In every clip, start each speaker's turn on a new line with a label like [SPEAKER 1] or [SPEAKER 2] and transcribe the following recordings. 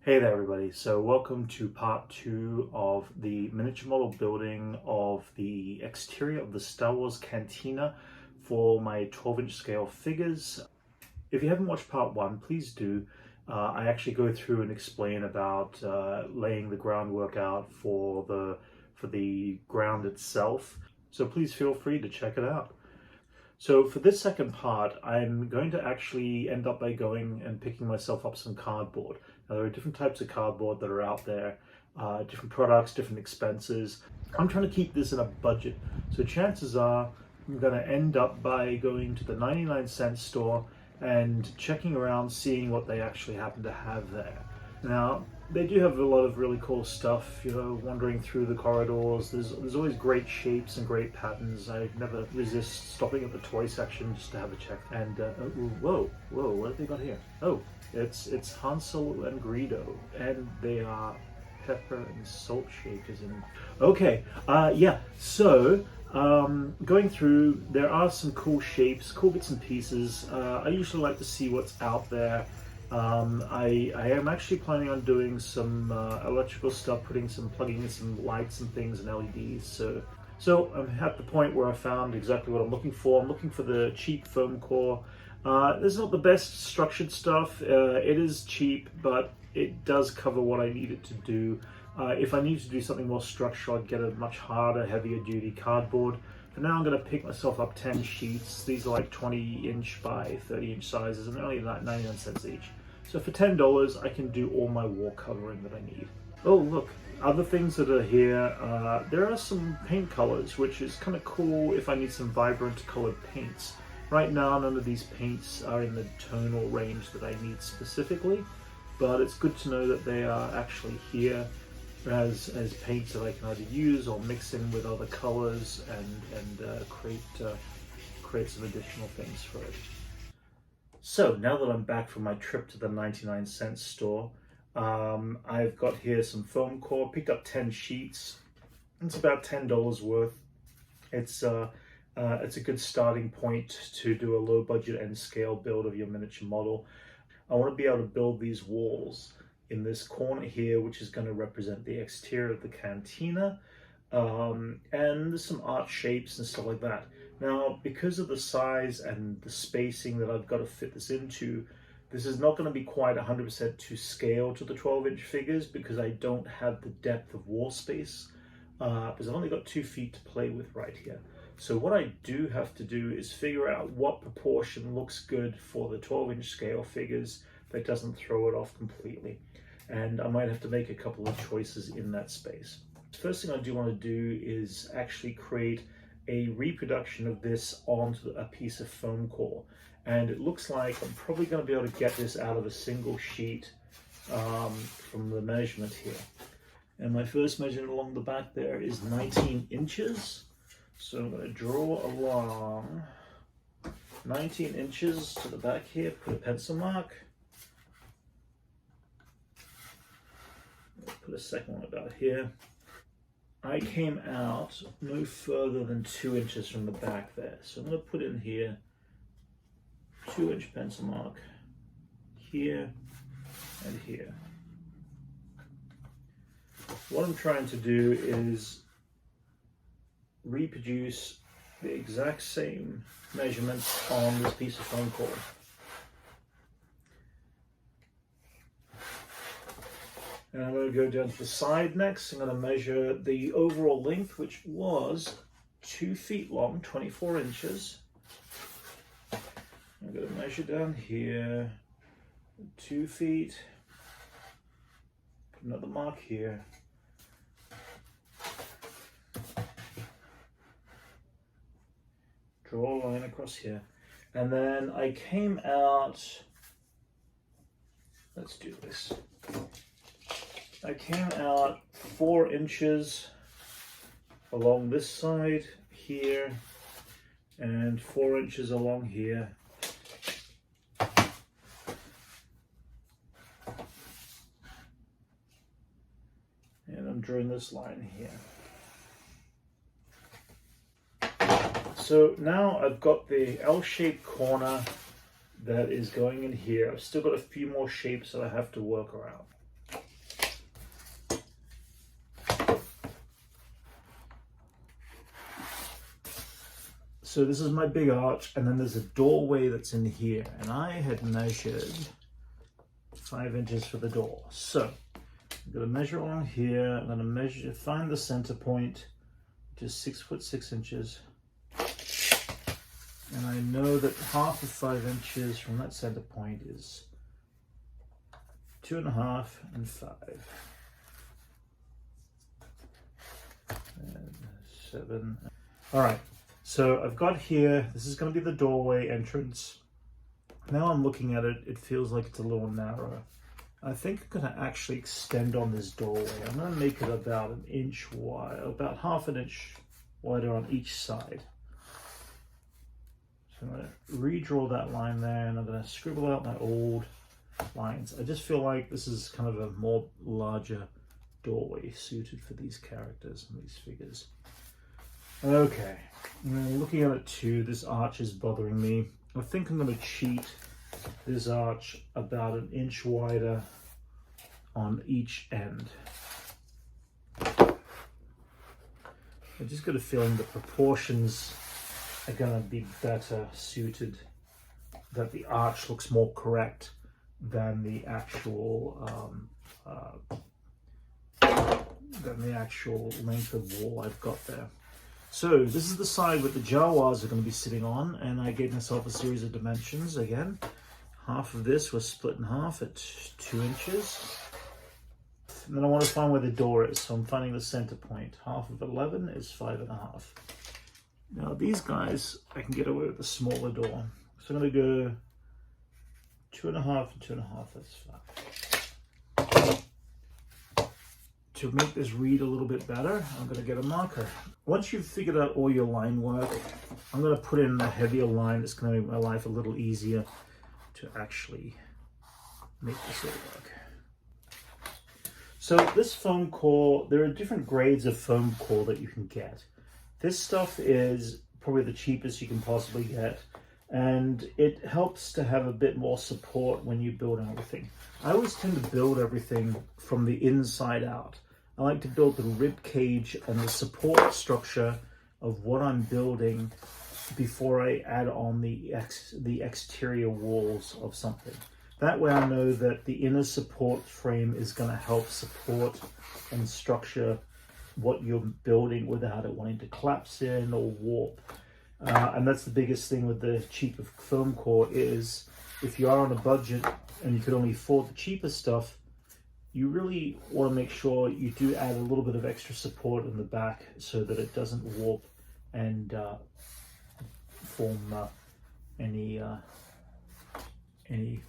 [SPEAKER 1] Hey there everybody, so welcome to part 2 of the miniature model building of the exterior of the Star Wars Cantina for my 12-inch scale figures. If you haven't watched part 1, please do. I actually go through and explain about laying the groundwork out for the ground itself, so please feel free to check it out. So for this second part, I'm going to actually end up by going and picking myself up some cardboard. Now, there are different types of cardboard that are out there, different products, different expenses. I'm trying to keep this in a budget. So chances are I'm going to end up by going to the 99-cent store and checking around, seeing what they actually happen to have there. Now, they do have a lot of really cool stuff, you know, wandering through the corridors. There's always great shapes and great patterns. I never resist stopping at the toy section just to have a check. And, whoa, what have they got here? Oh, it's Han Solo and Greedo, and they are pepper and salt shakers. And okay, yeah, so going through, there are some cool shapes, cool bits and pieces. I usually like to see what's out there. I am actually planning on doing some electrical stuff, plugging in some lights and things and LEDs. So I'm at the point where I found exactly what I'm looking for. I'm looking for the cheap foam core. This is not the best structured stuff. It is cheap, but it does cover what I need it to do. If I need to do something more structural, I'd get a much harder, heavier duty cardboard. For now, I'm going to pick myself up 10 sheets. These are like 20-inch by 30-inch sizes, and they're only like 99 cents each. So for $10, I can do all my wall covering that I need. Oh, look, other things that are here. There are some paint colors, which is kind of cool if I need some vibrant colored paints. Right now, none of these paints are in the tonal range that I need specifically, but it's good to know that they are actually here as paints that I can either use or mix in with other colors and create some additional things for it. So now that I'm back from my trip to the 99-cent store, I've got here some foam core. Picked up 10 sheets. It's about $10 worth. It's a good starting point to do a low budget and scale build of your miniature model. I want to be able to build these walls in this corner here, which is going to represent the exterior of the cantina, and there's some art shapes and stuff like that. Now, because of the size and the spacing that I've got to fit this into, this is not going to be quite 100% to scale to the 12-inch figures because I don't have the depth of wall space, because I've only got 2 feet to play with right here. So what I do have to do is figure out what proportion looks good for the 12-inch scale figures that doesn't throw it off completely. And I might have to make a couple of choices in that space. First thing I do want to do is actually create a reproduction of this onto a piece of foam core. And it looks like I'm probably going to be able to get this out of a single sheet from the measurement here. And my first measurement along the back there is 19 inches. So I'm going to draw along 19 inches to the back here, put a pencil mark. Put a second one about here. I came out no further than 2 inches from the back there. So I'm going to put in here 2-inch pencil mark here and here. What I'm trying to do is reproduce the exact same measurements on this piece of foam core. And I'm going to go down to the side next. I'm going to measure the overall length, which was 2 feet long, 24 inches. I'm going to measure down here, 2 feet. Put another mark here. Draw a line across here. And then I came out, let's do this. I came out 4 inches along this side here and 4 inches along here. And I'm drawing this line here. So now I've got the L-shaped corner that is going in here. I've still got a few more shapes that I have to work around. So this is my big arch, and then there's a doorway that's in here, and I had measured 5 inches for the door. So I'm going to measure along here. I'm going to measure, find the center point, which is 6 foot 6 inches. And I know that half of 5 inches from that center point is 2.5 and 5. And 7. All right. So I've got here, this is going to be the doorway entrance. Now I'm looking at it, it feels like it's a little narrow. I think I'm going to actually extend on this doorway. I'm going to make it about 1 inch wide, about half an inch wider on each side. So I'm going to redraw that line there, and I'm going to scribble out my old lines. I just feel like this is kind of a more larger doorway suited for these characters and these figures. Okay, and looking at it too, this arch is bothering me. I think I'm going to cheat this arch about 1 inch wider on each end. I just got a feeling the proportions are going to be better suited, that the arch looks more correct than the actual length of wall I've got there. So this is the side where the Jawas are going to be sitting on, and I gave myself a series of dimensions again. Half of this was split in half at 2 inches. And then I want to find where the door is, so I'm finding the center point. Half of 11 is 5.5. Now these guys, I can get away with a smaller door. So I'm going to go 2.5 and 2.5, that's fine. To make this read a little bit better, I'm going to get a marker. Once you've figured out all your line work, I'm going to put in a heavier line that's going to make my life a little easier to actually make this all work. So this foam core, there are different grades of foam core that you can get. This stuff is probably the cheapest you can possibly get, and it helps to have a bit more support when you build everything. I always tend to build everything from the inside out. I like to build the rib cage and the support structure of what I'm building before I add on the exterior walls of something. That way I know that the inner support frame is going to help support and structure what you're building without it wanting to collapse in or warp. And that's the biggest thing with the cheaper foam core is, if you are on a budget and you could only afford the cheaper stuff, you really want to make sure you do add a little bit of extra support in the back so that it doesn't warp and form any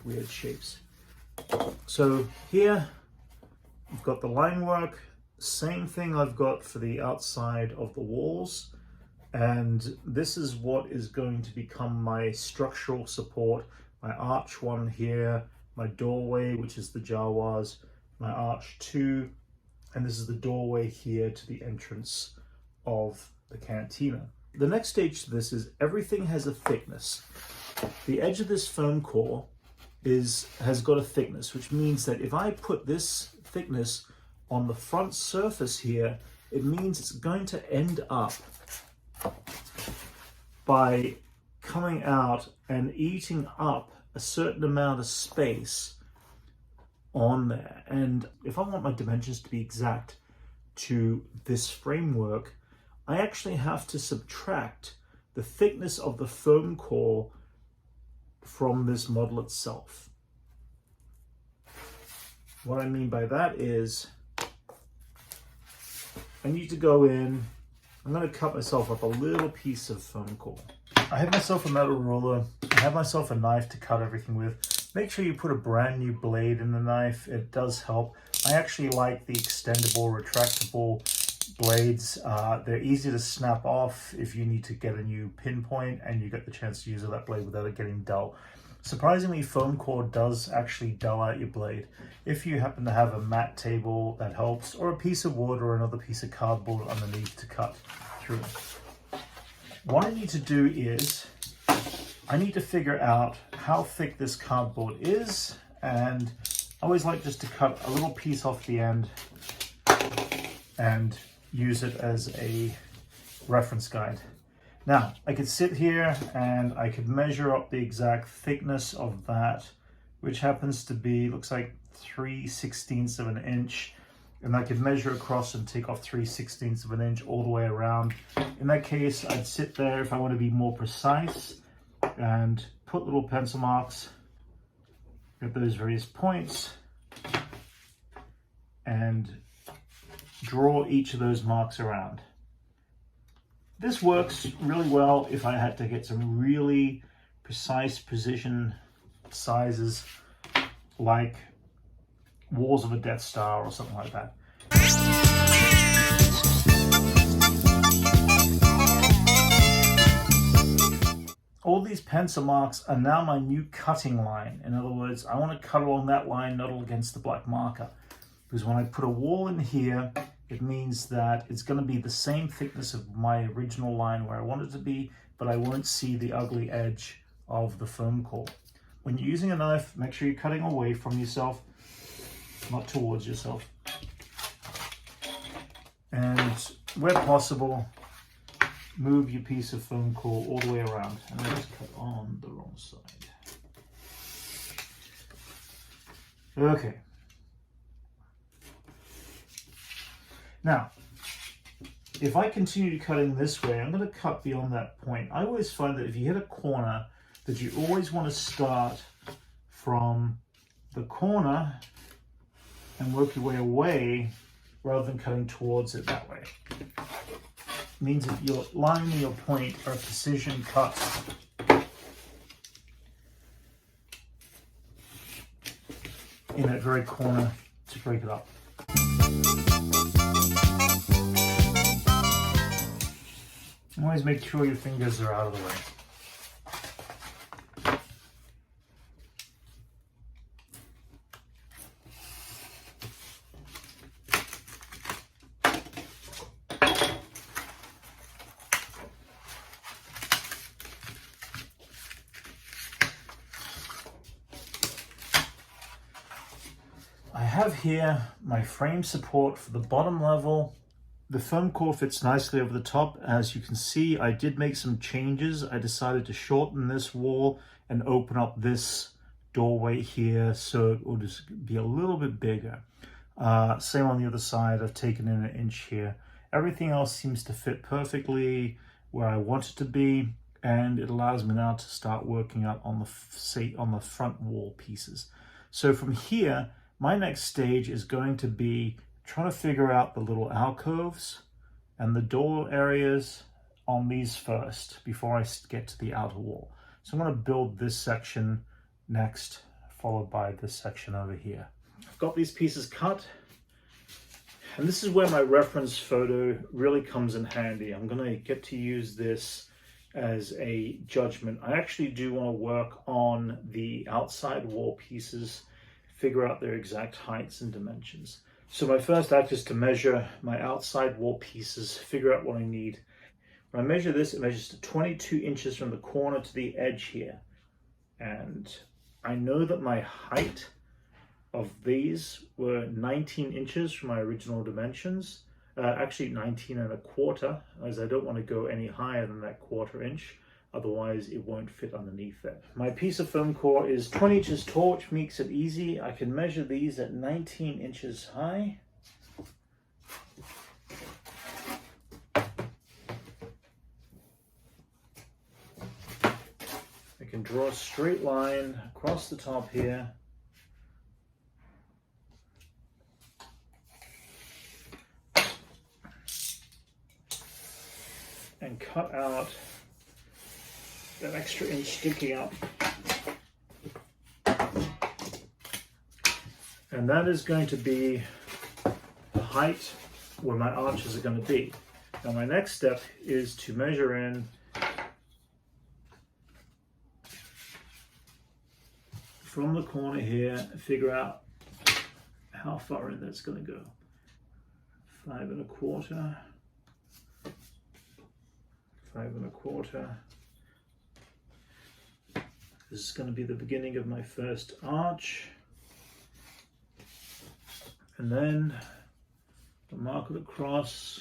[SPEAKER 1] weird shapes. So here I've got the line work, same thing I've got for the outside of the walls, and this is what is going to become my structural support. My arch one here, my doorway, which is the Jawas, my arch 2, and this is the doorway here to the entrance of the Cantina. The next stage to this is everything has a thickness. The edge of this foam core has got a thickness, which means that if I put this thickness on the front surface here, it means it's going to end up by coming out and eating up a certain amount of space on there. And if I want my dimensions to be exact to this framework, I actually have to subtract the thickness of the foam core from this model itself. What I mean by that is I need to go in, I'm going to cut myself up a little piece of foam core. I have myself a metal ruler, I have myself a knife to cut everything with. Make sure you put a brand new blade in the knife, it does help. I actually like the extendable, retractable blades. They're easy to snap off if you need to get a new pinpoint and you get the chance to use that blade without it getting dull. Surprisingly, foam core does actually dull out your blade. If you happen to have a mat table, that helps, or a piece of wood or another piece of cardboard underneath to cut through. What I need to do is I need to figure out how thick this cardboard is, and I always like just to cut a little piece off the end and use it as a reference guide. Now, I could sit here and I could measure up the exact thickness of that, which happens to be, looks like 3/16 of an inch. And I could measure across and take off 3/16 of an inch all the way around. In that case, I'd sit there if I want to be more precise and put little pencil marks at those various points and draw each of those marks around. This works really well if I had to get some really precise precision sizes like walls of a Death Star or something like that. All these pencil marks are now my new cutting line. In other words, I want to cut along that line, not against the black marker. Because when I put a wall in here, it means that it's going to be the same thickness of my original line where I want it to be, but I won't see the ugly edge of the foam core. When you're using a knife, make sure you're cutting away from yourself, not towards yourself. And where possible, move your piece of foam core all the way around. And I just cut on the wrong side. Okay. Now, if I continue cutting this way, I'm going to cut beyond that point. I always find that if you hit a corner, that you always want to start from the corner and work your way away rather than cutting towards it that way. It means that your line and your point are precision cuts. In that very corner to break it up. Always make sure your fingers are out of the way. I have here my frame support for the bottom level. The foam core fits nicely over the top. As you can see, I did make some changes. I decided to shorten this wall and open up this doorway here so it will just be a little bit bigger. Same on the other side, I've taken in 1 inch here. Everything else seems to fit perfectly where I want it to be, and it allows me now to start working out on the front wall pieces. So from here, my next stage is going to be trying to figure out the little alcoves and the door areas on these first before I get to the outer wall. So I'm going to build this section next, followed by this section over here. I've got these pieces cut, and this is where my reference photo really comes in handy. I'm going to get to use this as a judgment. I actually do want to work on the outside wall pieces, figure out their exact heights and dimensions. So my first act is to measure my outside wall pieces, figure out what I need. When I measure this, it measures to 22 inches from the corner to the edge here. And I know that my height of these were 19 inches from my original dimensions. Actually 19.25, as I don't want to go any higher than that 1/4 inch. Otherwise it won't fit underneath there. My piece of foam core is 20 inches tall, which makes it easy. I can measure these at 19 inches high. I can draw a straight line across the top here. And cut out that extra inch sticking up. And that is going to be the height where my arches are going to be. Now my next step is to measure in from the corner here and figure out how far in that's going to go. 5.25, 5.25. This is going to be the beginning of my first arch. And then I'll mark it across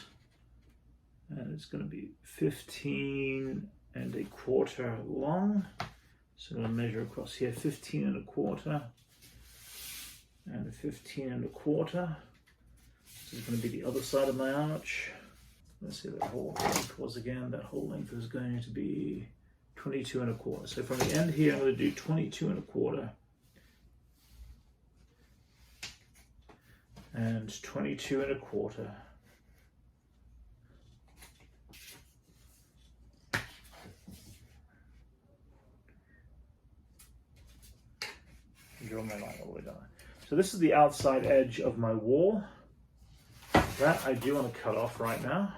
[SPEAKER 1] and it's going to be 15.25 long. So I'm going to measure across here 15.25 and 15.25. This is going to be the other side of my arch. Let's see what that whole length was again. That whole length is going to be 22.25. So from the end here, I'm going to do 22.25 and 22.25. Draw my line all the way down. So this is the outside edge of my wall. That I do want to cut off right now.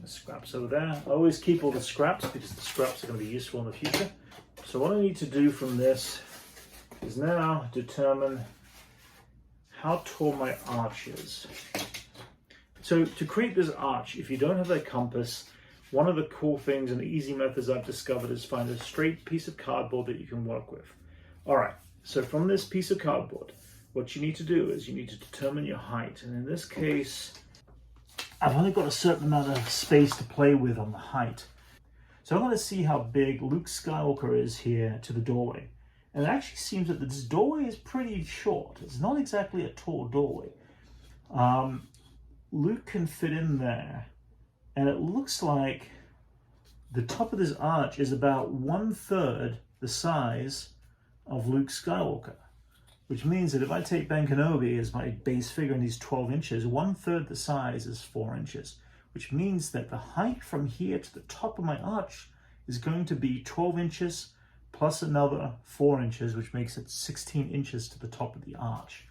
[SPEAKER 1] The scraps over there. I always keep all the scraps because the scraps are going to be useful in the future. So what I need to do from this is now determine how tall my arch is. So to create this arch, if you don't have a compass, one of the cool things and easy methods I've discovered is find a straight piece of cardboard that you can work with. All right, so from this piece of cardboard, what you need to do is you need to determine your height. And in this case, I've only got a certain amount of space to play with on the height. So I'm going to see how big Luke Skywalker is here to the doorway. And it actually seems that this doorway is pretty short. It's not exactly a tall doorway. Luke can fit in there, and it looks like the top of this arch is about 1/3 the size of Luke Skywalker, which means that if I take Ben Kenobi as my base figure and he's 12 inches, 1/3 the size is 4 inches, which means that the height from here to the top of my arch is going to be 12 inches plus another 4 inches, which makes it 16 inches to the top of the arch.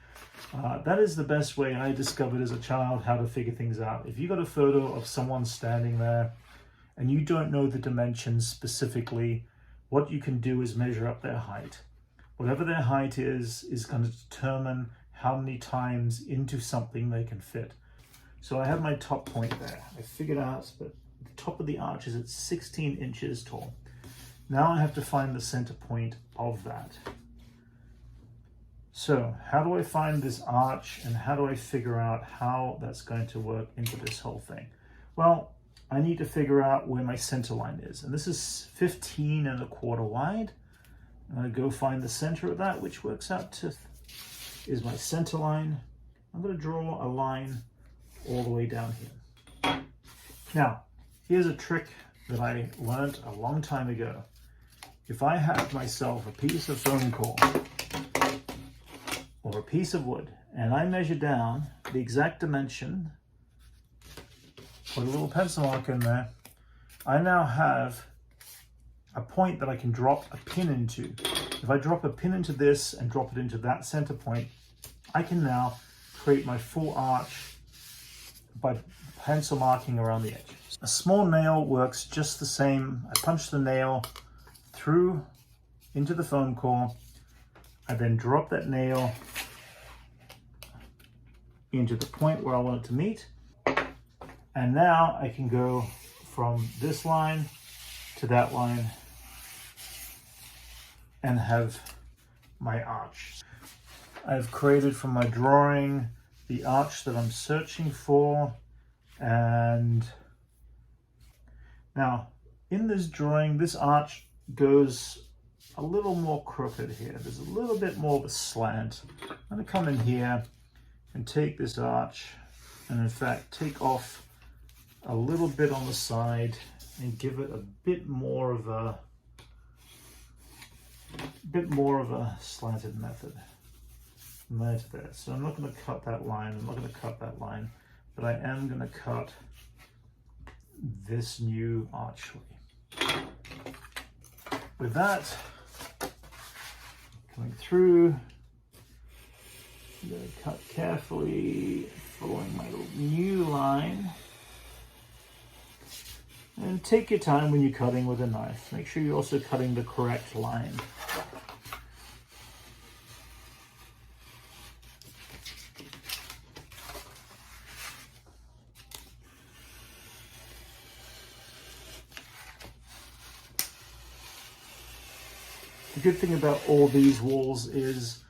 [SPEAKER 1] That is the best way I discovered as a child how to figure things out. If you got a photo of someone standing there and you don't know the dimensions specifically, what you can do is measure up their height. Whatever their height is going to determine how many times into something they can fit. So I have my top point there. I figured out that the top of the arch is at 16 inches tall. Now I have to find the center point of that. So how do I find this arch and how do I figure out how that's going to work into this whole thing? Well, I need to figure out where my center line is. And this is 15.25 wide. I'm going to go find the center of that, which works out to is my center line. I'm going to draw a line all the way down here. Now, here's a trick that I learned a long time ago. If I have myself a piece of foam core or a piece of wood, and I measure down the exact dimension, put a little pencil mark in there, I now have a point that I can drop a pin into. If I drop a pin into this and drop it into that center point, I can now create my full arch by pencil marking around the edge. A small nail works just the same. I punch the nail through into the foam core. I then drop that nail into the point where I want it to meet. And now I can go from this line to that line and have my arch. I've created from my drawing the arch that I'm searching for. And now in this drawing, this arch goes a little more crooked here. There's a little bit more of a slant. I'm going to come in here and take this arch and in fact take off a little bit on the side and give it a bit more of a slanted method from there to there. So I'm not going to cut that line. I'm not going to cut that line, but I am going to cut this new archway. With that coming through, I'm going to cut carefully, following my little new line. And take your time when you're cutting with a knife. Make sure you're also cutting the correct line. The good thing about all these walls is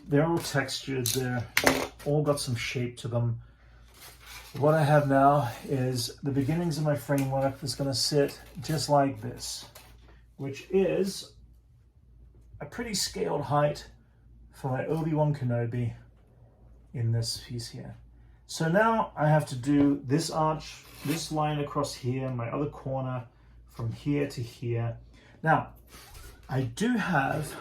[SPEAKER 1] they're all textured, they're all got some shape to them. What I have now is the beginnings of my framework that's going to sit just like this, which is a pretty scaled height for my Obi-Wan Kenobi in this piece here. So now I have to do this arch, this line across here, my other corner from here to here. Now, I do have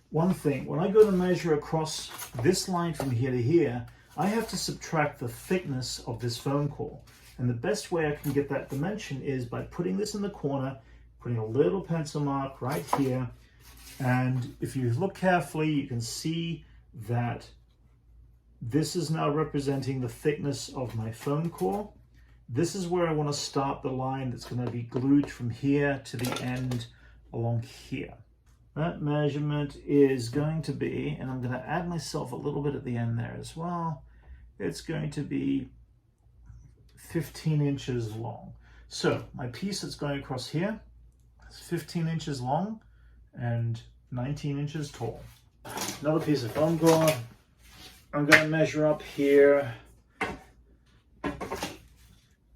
[SPEAKER 1] one thing. When I go to measure across this line from here to here, I have to subtract the thickness of this foam core. And the best way I can get that dimension is by putting this in the corner, putting a little pencil mark right here. And if you look carefully, you can see that this is now representing the thickness of my foam core. This is where I want to start the line that's going to be glued from here to the end along here. That measurement is going to be, and I'm going to add myself a little bit at the end there as well, it's going to be 15 inches long. So my piece that's going across here is 15 inches long and 19 inches tall. Another piece of foam core. I'm going to measure up here,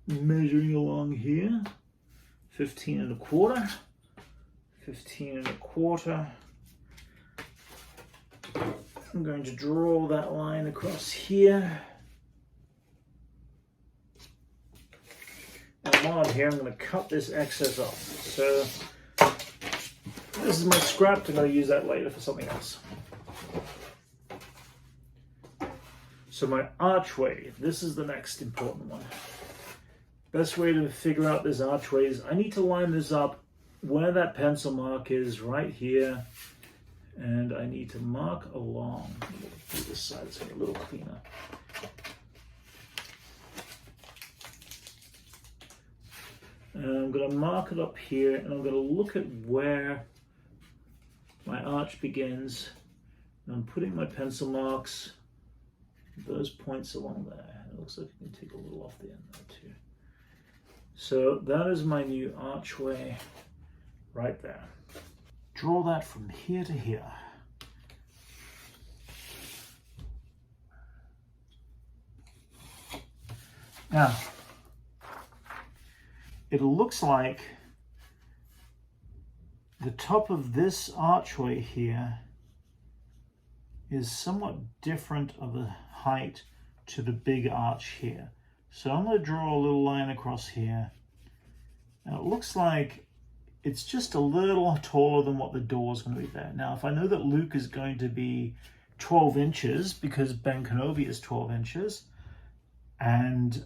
[SPEAKER 1] measuring along here, 15 and a quarter, 15 and a quarter. I'm going to draw that line across here. And while I'm here, I'm going to cut this excess off. So this is my scrap. I'm going to use that later for something else. So my archway, this is the next important one. Best way to figure out this archway is I need to line this up where that pencil mark is right here. And I need to mark along. Do this side, it's a little cleaner. And I'm going to mark it up here, and I'm going to look at where my arch begins. And I'm putting my pencil marks, those points along there. It looks like I can take a little off the end there too. So that is my new archway right there. Draw that from here to here. Now, it looks like the top of this archway here is somewhat different of a height to the big arch here. So I'm going to draw a little line across here. Now it looks like it's just a little taller than what the door is going to be there. Now, if I know that Luke is going to be 12 inches, because Ben Kenobi is 12 inches, and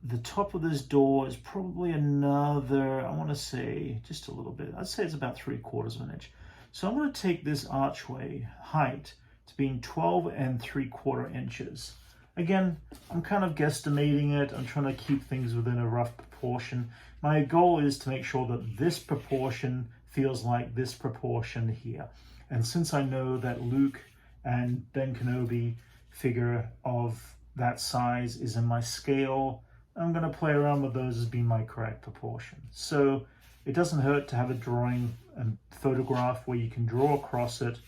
[SPEAKER 1] the top of this door is probably another, I want to say, just a little bit. I'd say it's about 3/4 of an inch. So I'm going to take this archway height to being 12 3/4 inches. Again, I'm kind of guesstimating it. I'm trying to keep things within a rough proportion. My goal is to make sure that this proportion feels like this proportion here. And since I know that Luke and Ben Kenobi figure of that size is in my scale, I'm going to play around with those as being my correct proportion. So it doesn't hurt to have a drawing and photograph where you can draw across it,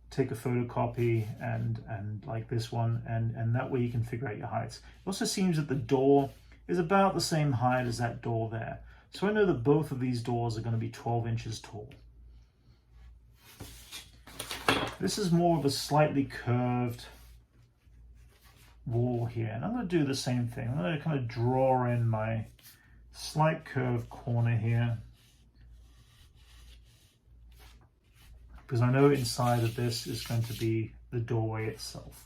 [SPEAKER 1] take a photocopy and like this one, and that way you can figure out your heights. It also seems that the door is about the same height as that door there. So I know that both of these doors are going to be 12 inches tall. This is more of a slightly curved wall here, and I'm going to do the same thing. I'm going to kind of draw in my slight curved corner here, because I know inside of this is going to be the doorway itself.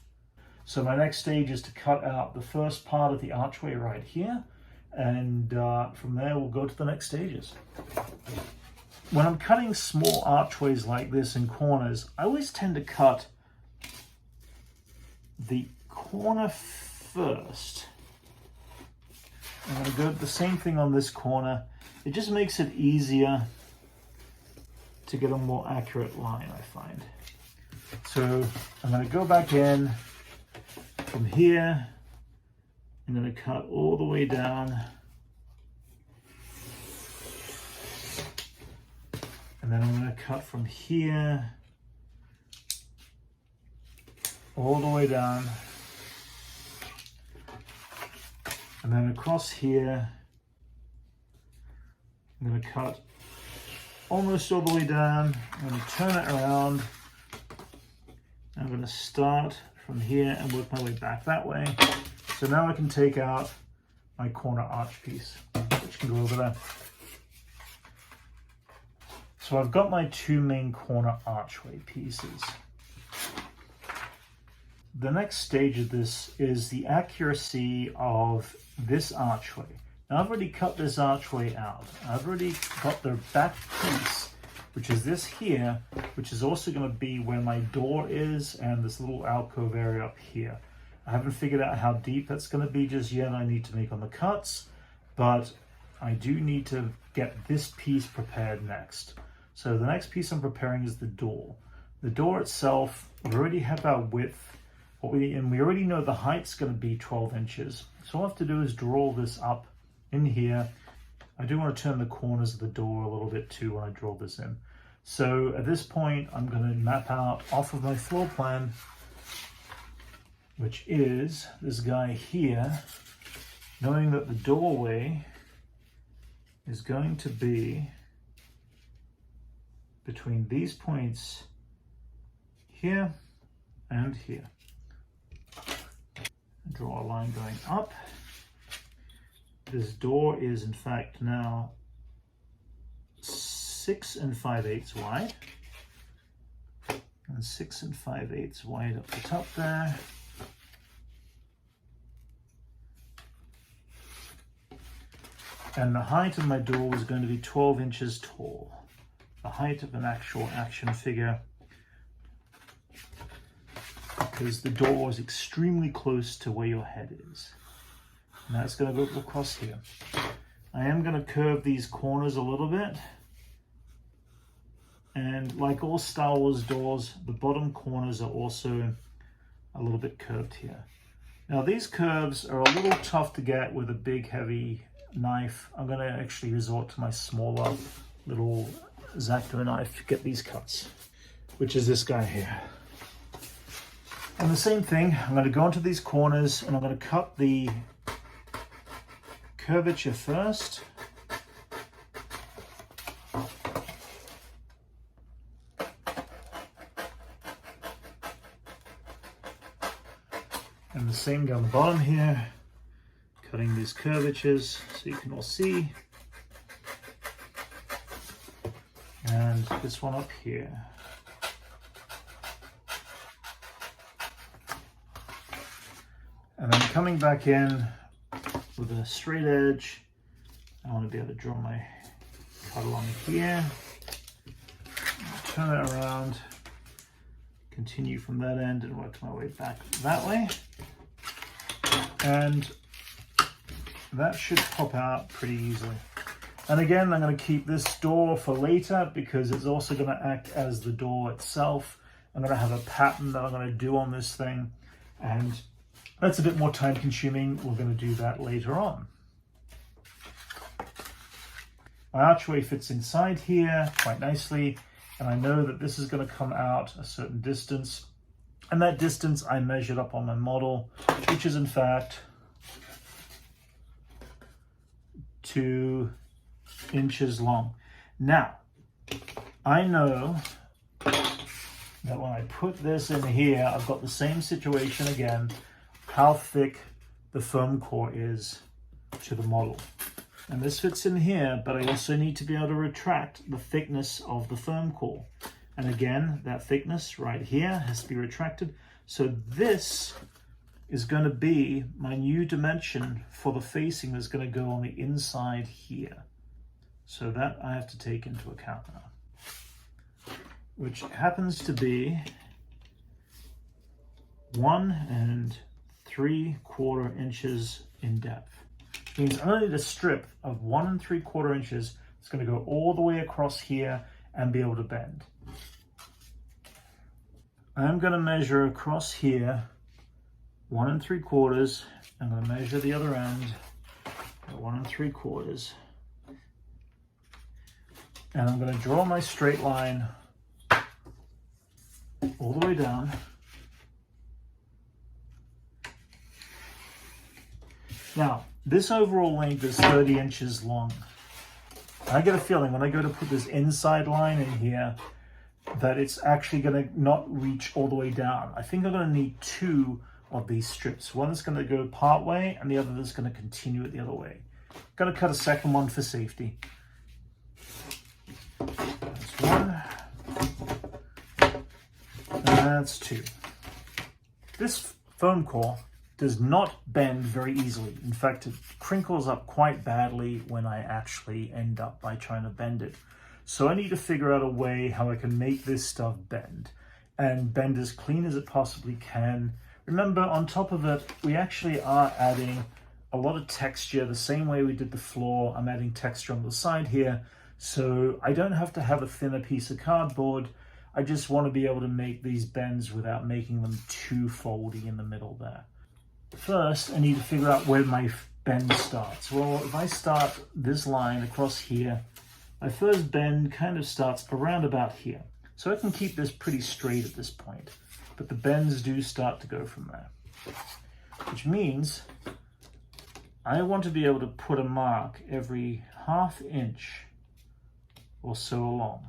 [SPEAKER 1] So my next stage is to cut out the first part of the archway right here, and from there we'll go to the next stages. When I'm cutting small archways like this in corners, I always tend to cut the corner first. I'm going to go the same thing on this corner. It just makes it easier to get a more accurate line, I find. So I'm going to go back in from here. I'm going to cut all the way down. And then I'm going to cut from here all the way down. And then across here, I'm going to cut almost all the way down. I'm going to turn it around. I'm going to start from here and work my way back that way. So now I can take out my corner arch piece, which can go over there. So I've got my two main corner archway pieces. The next stage of this is the accuracy of this archway. Now I've already cut this archway out. I've already got the back piece, which is this here, which is also going to be where my door is and this little alcove area up here. I haven't figured out how deep that's going to be just yet. I need to make on the cuts, but I do need to get this piece prepared next. So the next piece I'm preparing is the door. The door itself, we already have our width, and we already know the height's going to be 12 inches. So all I have to do is draw this up in here. I do want to turn the corners of the door a little bit too when I draw this in. So at this point, I'm going to map out off of my floor plan, which is this guy here, knowing that the doorway is going to be between these points here and here. Draw a line going up. This door is in fact now 6 5/8 wide, and 6 5/8 wide up the top there. And the height of my door is going to be 12 inches tall, the height of an actual action figure, because the door is extremely close to where your head is. And that's going to go across here. I am going to curve these corners a little bit. And like all Star Wars doors, the bottom corners are also a little bit curved here. Now these curves are a little tough to get with a big heavy knife. I'm going to actually resort to my smaller little X-Acto knife to get these cuts, which is this guy here. And the same thing, I'm going to go into these corners and I'm going to cut the curvature first. And the same down the bottom here, cutting these curvatures so you can all see. And this one up here. And then coming back in with a straight edge, I want to be able to draw my cut along here. Turn it around, continue from that end and work my way back that way. And that should pop out pretty easily. And again, I'm going to keep this door for later because it's also going to act as the door itself. I'm going to have a pattern that I'm going to do on this thing, and that's a bit more time consuming. We're going to do that later on. My archway fits inside here quite nicely, and I know that this is going to come out a certain distance, and that distance I measured up on my model, which is in fact 2 inches long. Now, I know that when I put this in here, I've got the same situation again, how thick the foam core is to the model. And this fits in here, but I also need to be able to retract the thickness of the foam core. And again, that thickness right here has to be retracted. So this is going to be my new dimension for the facing that's going to go on the inside here. So that I have to take into account now, which happens to be 1 3/4 inches in depth. Means I need a strip of 1 3/4 inches. It's going to go all the way across here and be able to bend. I'm going to measure across here 1 3/4. I'm going to measure the other end at 1 3/4. And I'm going to draw my straight line all the way down. Now, this overall length is 30 inches long. I get a feeling when I go to put this inside line in here that it's actually going to not reach all the way down. I think I'm going to need two of these strips. One is going to go part way and the other is going to continue it the other way. I'm going to cut a second one for safety. That's one. And that's two. This foam core does not bend very easily. In fact, it crinkles up quite badly when I actually end up by trying to bend it. So I need to figure out a way how I can make this stuff bend and bend as clean as it possibly can. Remember, on top of it, we actually are adding a lot of texture the same way we did the floor. I'm adding texture on the side here, so I don't have to have a thinner piece of cardboard. I just want to be able to make these bends without making them too foldy in the middle there. First, I need to figure out where my bend starts. Well, if I start this line across here, my first bend kind of starts around about here. So I can keep this pretty straight at this point, but the bends do start to go from there. Which means I want to be able to put a mark every ½ inch or so along.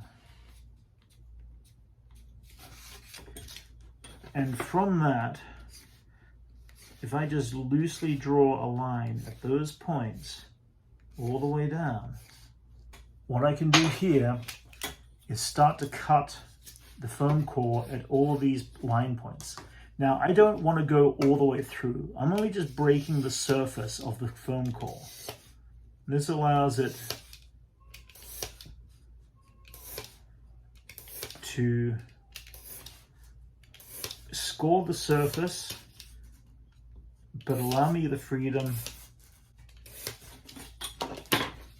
[SPEAKER 1] And from that, if I just loosely draw a line at those points all the way down, what I can do here is start to cut the foam core at all of these line points. Now, I don't want to go all the way through. I'm only just breaking the surface of the foam core. This allows it to score the surface, but allow me the freedom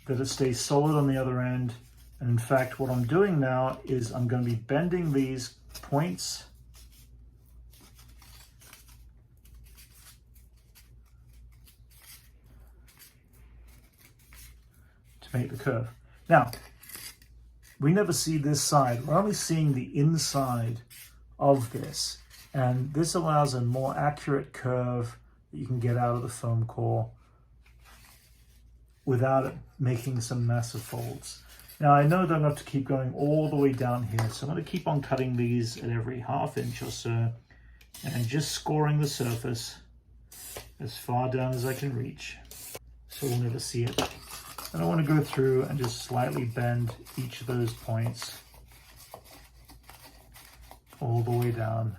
[SPEAKER 1] that it stays solid on the other end. And in fact, what I'm doing now is I'm going to be bending these points to make the curve. Now, we never see this side. We're only seeing the inside of this. And this allows a more accurate curve that you can get out of the foam core without it making some massive folds. Now I know that I'm going to have to keep going all the way down here, so I'm going to keep on cutting these at every ½ inch or so and just scoring the surface as far down as I can reach, so we'll never see it. And I want to go through and just slightly bend each of those points all the way down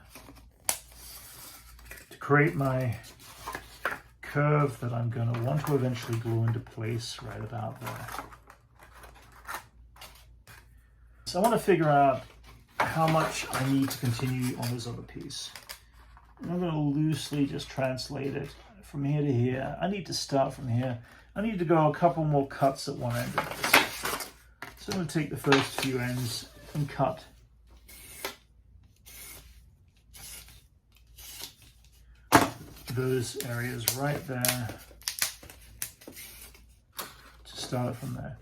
[SPEAKER 1] to create my curve that I'm going to want to eventually glue into place right about there. So I want to figure out how much I need to continue on this other piece. And I'm going to loosely just translate it from here to here. I need to start from here. I need to go a couple more cuts at one end of this. So I'm going to take the first few ends and cut those areas right there to start from there.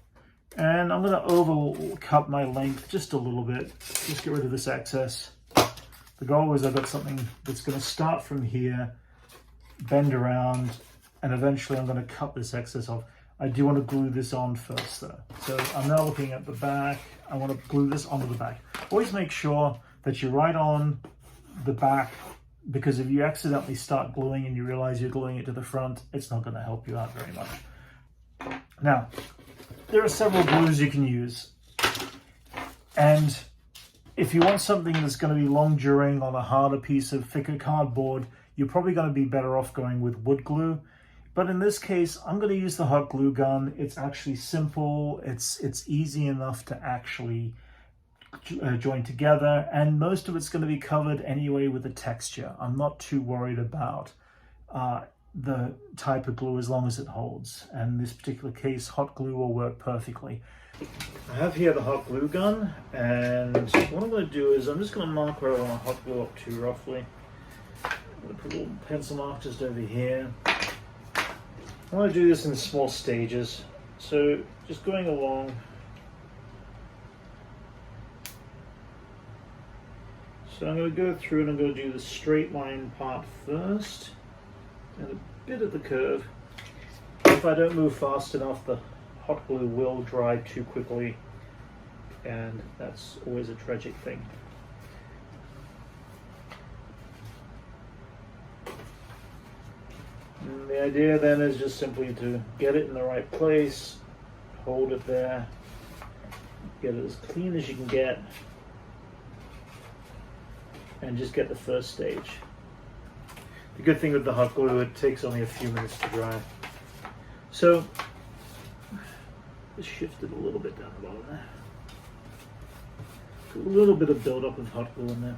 [SPEAKER 1] And I'm going to oval cut my length just a little bit, just get rid of this excess. The goal is I've got something that's going to start from here, bend around, and eventually I'm going to cut this excess off. I do want to glue this on first though. So I'm now looking at the back. I want to glue this onto the back. Always make sure that you're right on the back, because if you accidentally start gluing and you realize you're gluing it to the front, it's not going to help you out very much. Now, there are several glues you can use. And if you want something that's going to be long during on a harder piece of thicker cardboard, you're probably going to be better off going with wood glue. But in this case, I'm going to use the hot glue gun. It's actually simple. It's easy enough to actually join together, and most of it's going to be covered anyway with the texture. I'm not too worried about the type of glue as long as it holds. And in this particular case, hot glue will work perfectly. I have here the hot glue gun, and what I'm going to do is I'm just going to mark where I want to hot glue up to roughly. I'm going to put a little pencil mark just over here. I want to do this in small stages, so just going along So I'm going to go through and I'm going to do the straight line part first and a bit of the curve. If I don't move fast enough, the hot glue will dry too quickly, and that's always a tragic thing. And the idea then is just simply to get it in the right place, hold it there, get it as clean as you can get, and just get the first stage. The good thing with the hot glue, it takes only a few minutes to dry. So, just shift it a little bit down the bottom there. A little bit of buildup of hot glue in there.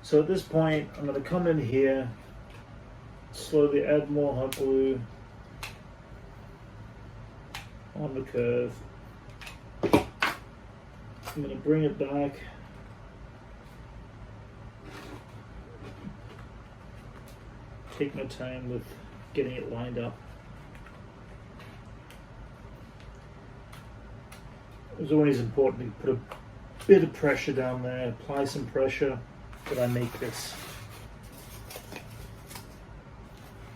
[SPEAKER 1] So at this point, I'm going to come in here, slowly add more hot glue on the curve. I'm going to bring it back. Take my time with getting it lined up. It's always important to put a bit of pressure down there, apply some pressure that I make this.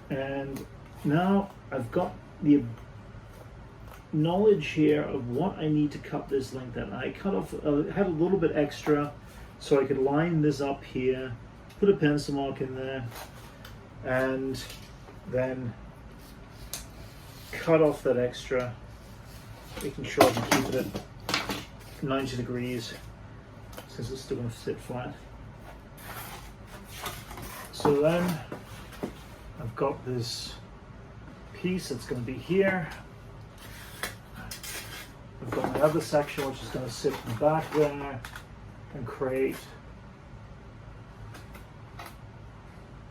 [SPEAKER 1] And now I've got the knowledge here of what I need to cut this length at. I cut off, had a little bit extra so I could line this up here, put a pencil mark in there, and then cut off that extra, making sure I can keep it at 90 degrees since it's still going to sit flat. So then I've got this piece that's going to be here. I've got my other section which is going to sit in the back there and create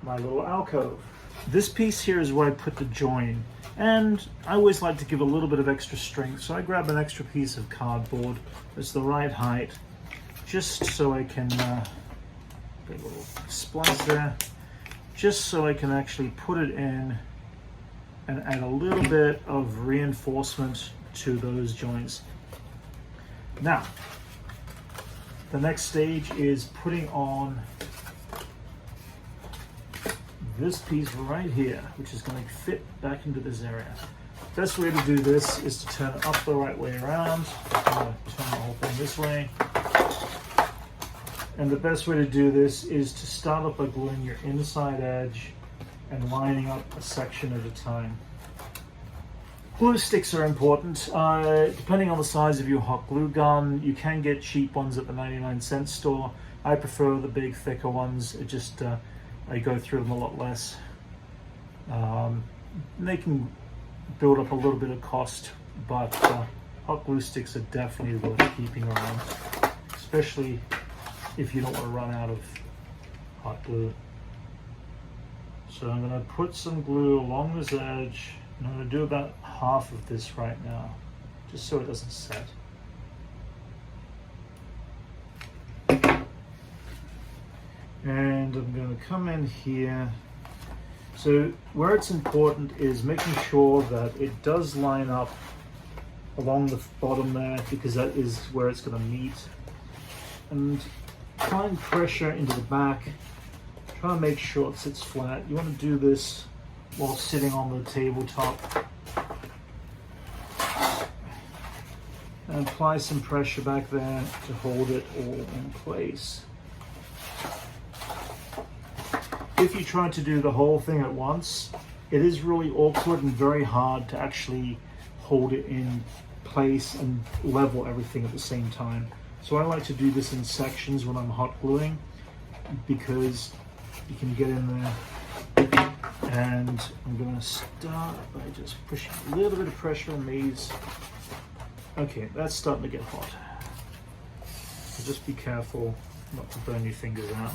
[SPEAKER 1] my little alcove. This piece here is where I put the join, and I always like to give a little bit of extra strength, so I grab an extra piece of cardboard that's the right height, just so I can get a little splice there, just so I can actually put it in and add a little bit of reinforcement to those joints. Now, the next stage is putting on this piece right here, which is going to fit back into this area. Best way to do this is to turn it up the right way around. I'm going to turn the whole thing this way. And the best way to do this is to start off by gluing your inside edge and lining up a section at a time. Glue sticks are important. Depending on the size of your hot glue gun, you can get cheap ones at the 99-cent store. I prefer the big, thicker ones. It just I go through them a lot less. They can build up a little bit of cost, but hot glue sticks are definitely worth keeping around, especially if you don't want to run out of hot glue. So I'm going to put some glue along this edge, and I'm going to do about half of this right now, just so it doesn't set. And I'm going to come in here. So where it's important is making sure that it does line up along the bottom there, because that is where it's going to meet. And applying pressure into the back, try to make sure it sits flat. You want to do this while sitting on the tabletop. And apply some pressure back there to hold it all in place. If you try to do the whole thing at once, it is really awkward and very hard to actually hold it in place and level everything at the same time. So I like to do this in sections when I'm hot gluing, because you can get in there. And I'm going to start by just pushing a little bit of pressure on these. Okay, that's starting to get hot. So just be careful not to burn your fingers out.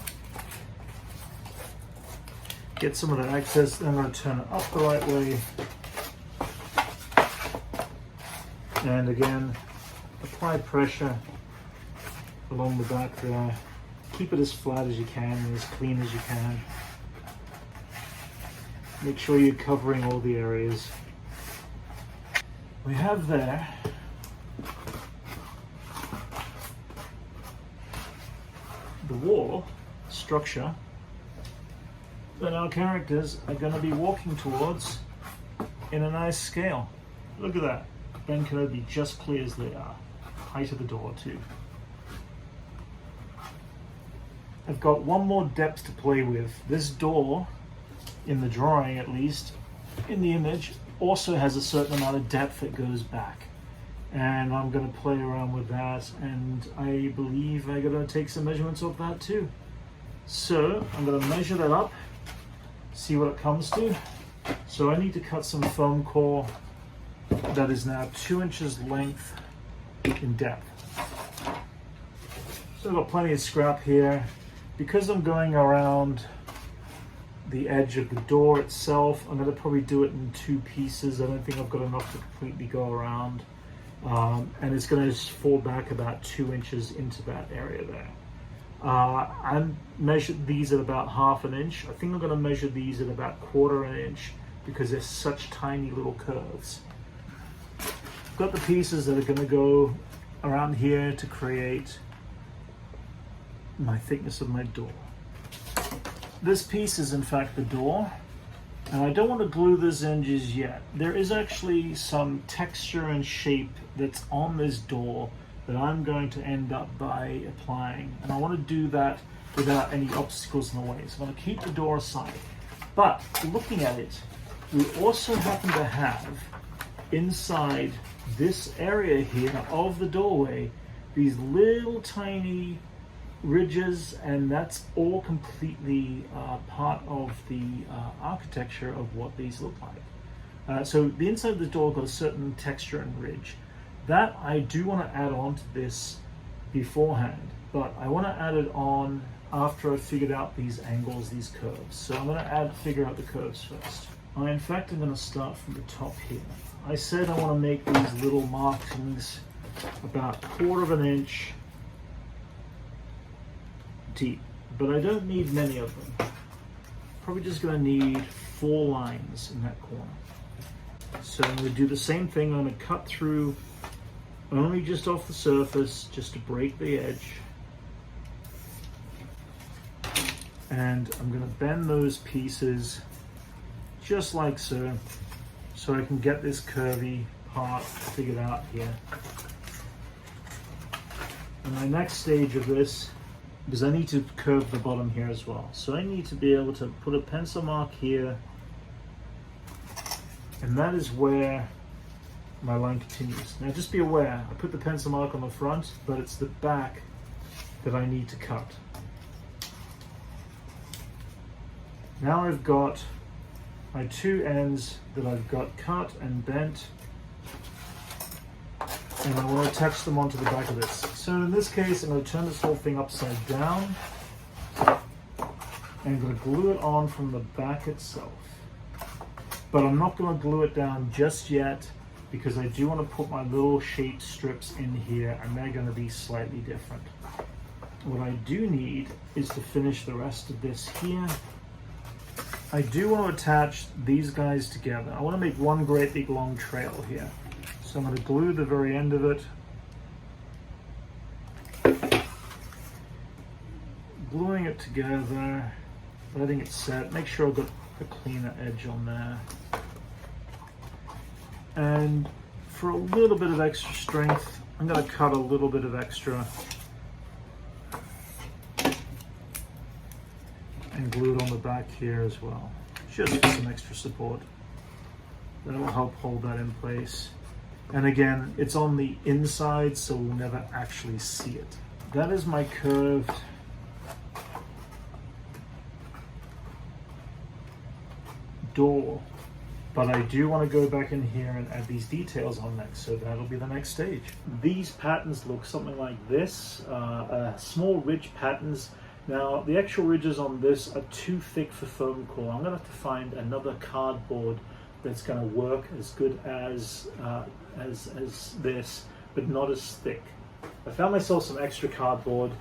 [SPEAKER 1] Get some of that excess, then I'm going to turn it up the right way. And again, apply pressure along the back there. Keep it as flat as you can and as clean as you can. Make sure you're covering all the areas. We have there the wall structure that our characters are going to be walking towards in a nice scale. Look at that. Ben Kenobi just clears the height of the door too. I've got one more depth to play with. This door, in the drawing at least, in the image, also has a certain amount of depth that goes back. And I'm going to play around with that, and I believe I'm going to take some measurements of that too. So I'm going to measure that up, see what it comes to. So I need to cut some foam core that is now 2 inches length in depth. So I've got plenty of scrap here. Because I'm going around the edge of the door itself, I'm going to probably do it in 2 pieces. I don't think I've got enough to completely go around. And it's going to fall back about 2 inches into that area there. I measured these at about 1/2 inch. I think I'm going to measure these at about 1/4 inch because they're such tiny little curves. I've got the pieces that are going to go around here to create my thickness of my door. This piece is in fact the door, and I don't want to glue this in just yet. There is actually some texture and shape that's on this door that I'm going to end up by applying, and I want to do that without any obstacles in the way. So I'm going to keep the door aside, but looking at it, we also happen to have inside this area here of the doorway these little tiny ridges, and that's all completely part of the architecture of what these look like. So the inside of the door got a certain texture and ridge that I do want to add on to this beforehand, but I want to add it on after I've figured out these angles, these curves. So I'm going to figure out the curves first. In fact, I'm going to start from the top here. I said I want to make these little markings about 1/4 inch deep, but I don't need many of them. Probably just going to need 4 lines in that corner. So I'm going to do the same thing. I'm going to cut through only just off the surface, just to break the edge. And I'm going to bend those pieces just like so, so I can get this curvy part figured out here. And my next stage of this, because I need to curve the bottom here as well. So I need to be able to put a pencil mark here, and that is where my line continues. Now just be aware, I put the pencil mark on the front, but it's the back that I need to cut. Now I've got my 2 ends that I've got cut and bent, and I want to attach them onto the back of this. So in this case, I'm going to turn this whole thing upside down, and I'm going to glue it on from the back itself. But I'm not going to glue it down just yet, because I do want to put my little shaped strips in here, and they're going to be slightly different. What I do need is to finish the rest of this here. I do want to attach these guys together. I want to make one great big long trail here. So I'm going to glue the very end of it. Gluing it together, letting it set. Make sure I've got a cleaner edge on there. And for a little bit of extra strength, I'm going to cut a little bit of extra and glue it on the back here as well, just for some extra support. That will help hold that in place. And again, it's on the inside, so we'll never actually see it. That is my curved door, but I do want to go back in here and add these details on next, so that'll be the next stage. These patterns look something like this, small ridge patterns. Now, the actual ridges on this are too thick for foam core. I'm going to have to find another cardboard that's going to work as good as this, but not as thick. I found myself some extra cardboard.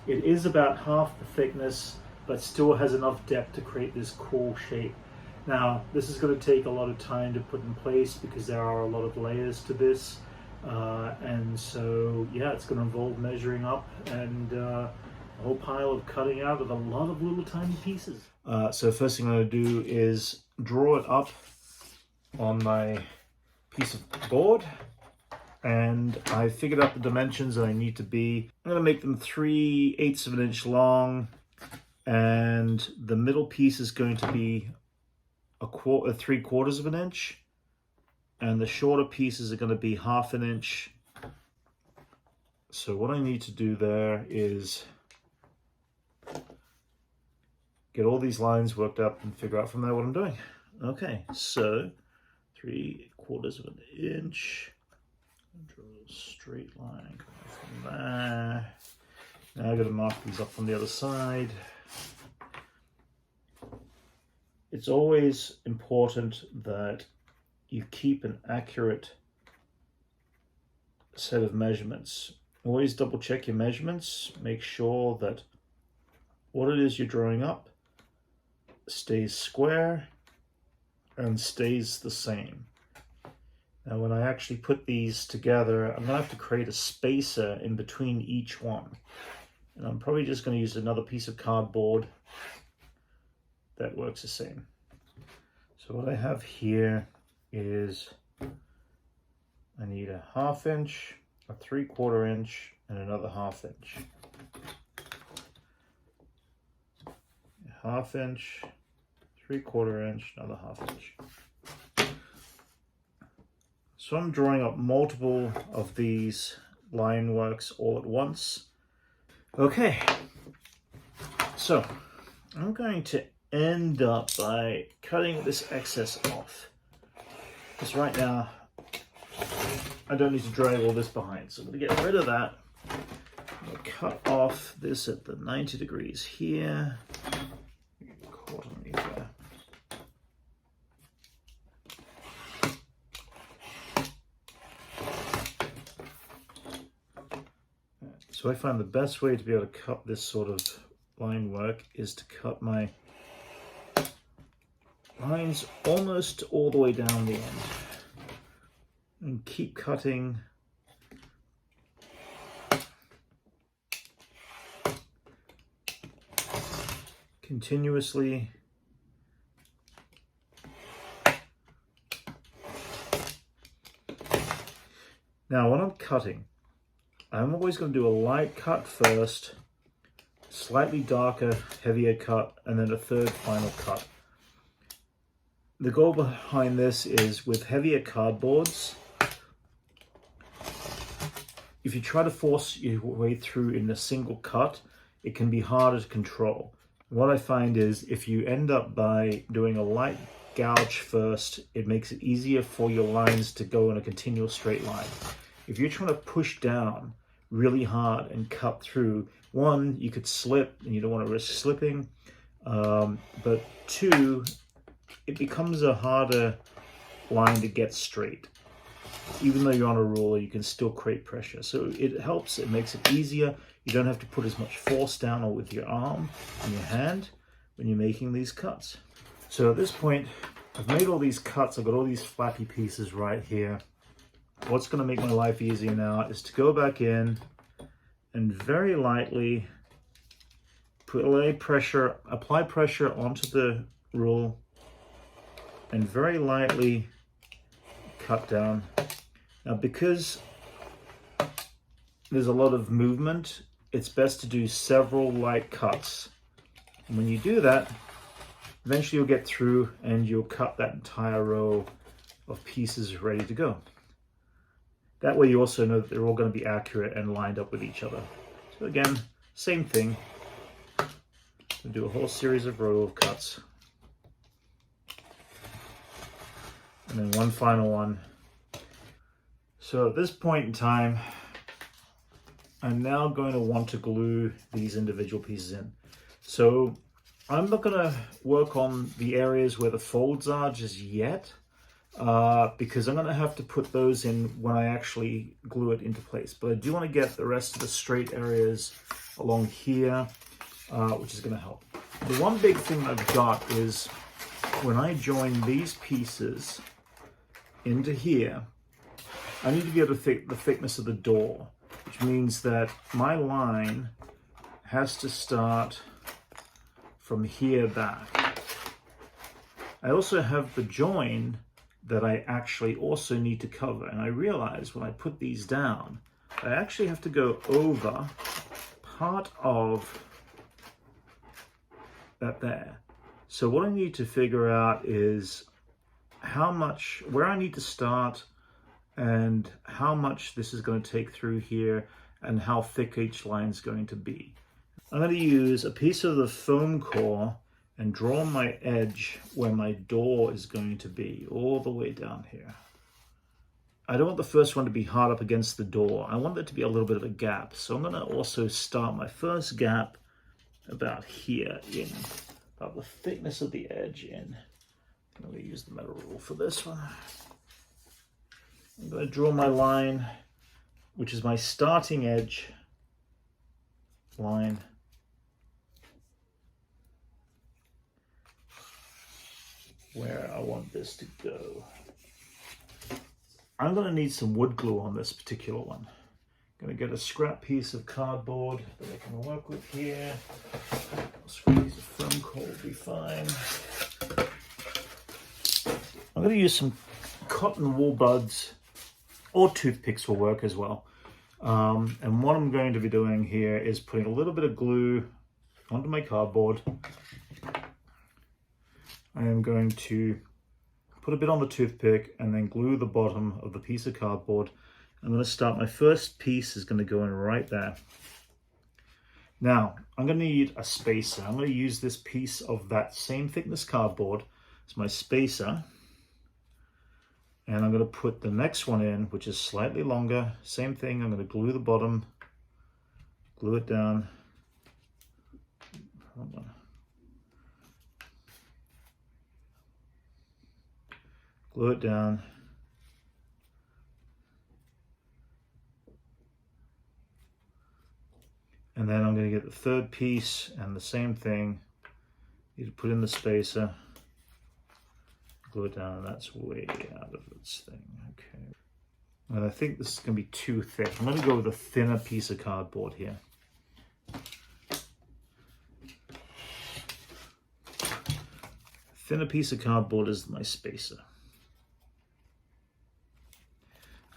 [SPEAKER 1] It is about half the thickness, but still has enough depth to create this cool shape. Now, this is going to take a lot of time to put in place because there are a lot of layers to this. And so, yeah, it's going to involve measuring up and a whole pile of cutting out of a lot of little tiny pieces. So first thing I'm going to do is draw it up on my piece of board, and I figured out the dimensions that I need to be. I'm going to make them 3/8 of an inch long, and the middle piece is going to be 3/4 of an inch, and the shorter pieces are going to be 1/2 an inch. So what I need to do there is get all these lines worked up and figure out from there what I'm doing. Okay, so 3/4 of an inch. Draw a straight line from there. Now I've got to mark these up on the other side. It's always important that you keep an accurate set of measurements. Always double check your measurements. Make sure that what it is you're drawing up stays square and stays the same. Now when I actually put these together, I'm going to have to create a spacer in between each one. And I'm probably just going to use another piece of cardboard that works the same. So what I have here is I need a 1/2 inch, a 3/4 inch, and another 1/2 inch. 1/2 inch, 3/4 inch, another 1/2 inch. So I'm drawing up multiple of these line works all at once. Okay, so I'm going to end up by cutting this excess off. Because right now, I don't need to drag all this behind. So I'm going to get rid of that. I'm going to cut off this at the 90 degrees here. Caught on me there. So I find the best way to be able to cut this sort of line work is to cut my lines almost all the way down the end and keep cutting continuously. Now when I'm cutting, I'm always going to do a light cut first, slightly darker, heavier cut, and then a third final cut. The goal behind this is with heavier cardboards, if you try to force your way through in a single cut, it can be harder to control. What I find is if you end up by doing a light gouge first, it makes it easier for your lines to go in a continual straight line. If you're trying to push down really hard and cut through, one, you could slip and you don't want to risk slipping, but two, it becomes a harder line to get straight. Even though you're on a ruler, you can still create pressure. So it helps, it makes it easier. You don't have to put as much force down or with your arm and your hand when you're making these cuts. So at this point, I've made all these cuts. I've got all these flappy pieces right here. What's going to make my life easier now is to go back in and very lightly apply pressure onto the rule and very lightly cut down. Now because there's a lot of movement, it's best to do several light cuts. And when you do that, eventually you'll get through and you'll cut that entire row of pieces ready to go. That way you also know that they're all going to be accurate and lined up with each other. So again, same thing. We'll do a whole series of row of cuts. And then one final one. So at this point in time, I'm now going to want to glue these individual pieces in. So I'm not going to work on the areas where the folds are just yet, because I'm going to have to put those in when I actually glue it into place. But I do want to get the rest of the straight areas along here, which is going to help. The one big thing I've got is when I join these pieces into here, I need to be able to fit the thickness of the door, which means that my line has to start from here back. I also have the join that I actually also need to cover, and I realize when I put these down, I actually have to go over part of that there. So what I need to figure out is where I need to start and how much this is going to take through here and how thick each line is going to be. I'm going to use a piece of the foam core and draw my edge where my door is going to be, all the way down here. I don't want the first one to be hard up against the door. I want there to be a little bit of a gap. So I'm going to also start my first gap about here, in about the thickness of the edge in. I'm going to use the metal rule for this one. I'm going to draw my line, which is my starting edge line. Where I want this to go. I'm going to need some wood glue on this particular one. I'm going to get a scrap piece of cardboard that I can work with here. A scrap piece of foam core will be fine. I'm going to use some cotton wool buds, or toothpicks will work as well. And what I'm going to be doing here is putting a little bit of glue onto my cardboard. I am going to put a bit on the toothpick and then glue the bottom of the piece of cardboard. I'm going to start, my first piece is going to go in right there. Now, I'm going to need a spacer. I'm going to use this piece of that same thickness cardboard as my spacer. And I'm going to put the next one in, which is slightly longer. Same thing, I'm going to glue the bottom, glue it down. Hold on. Glue it down. And then I'm going to get the third piece and the same thing. You put in the spacer, glue it down, and that's way out of its thing. Okay. And I think this is going to be too thick. I'm going to go with a thinner piece of cardboard here. Thinner piece of cardboard is my spacer.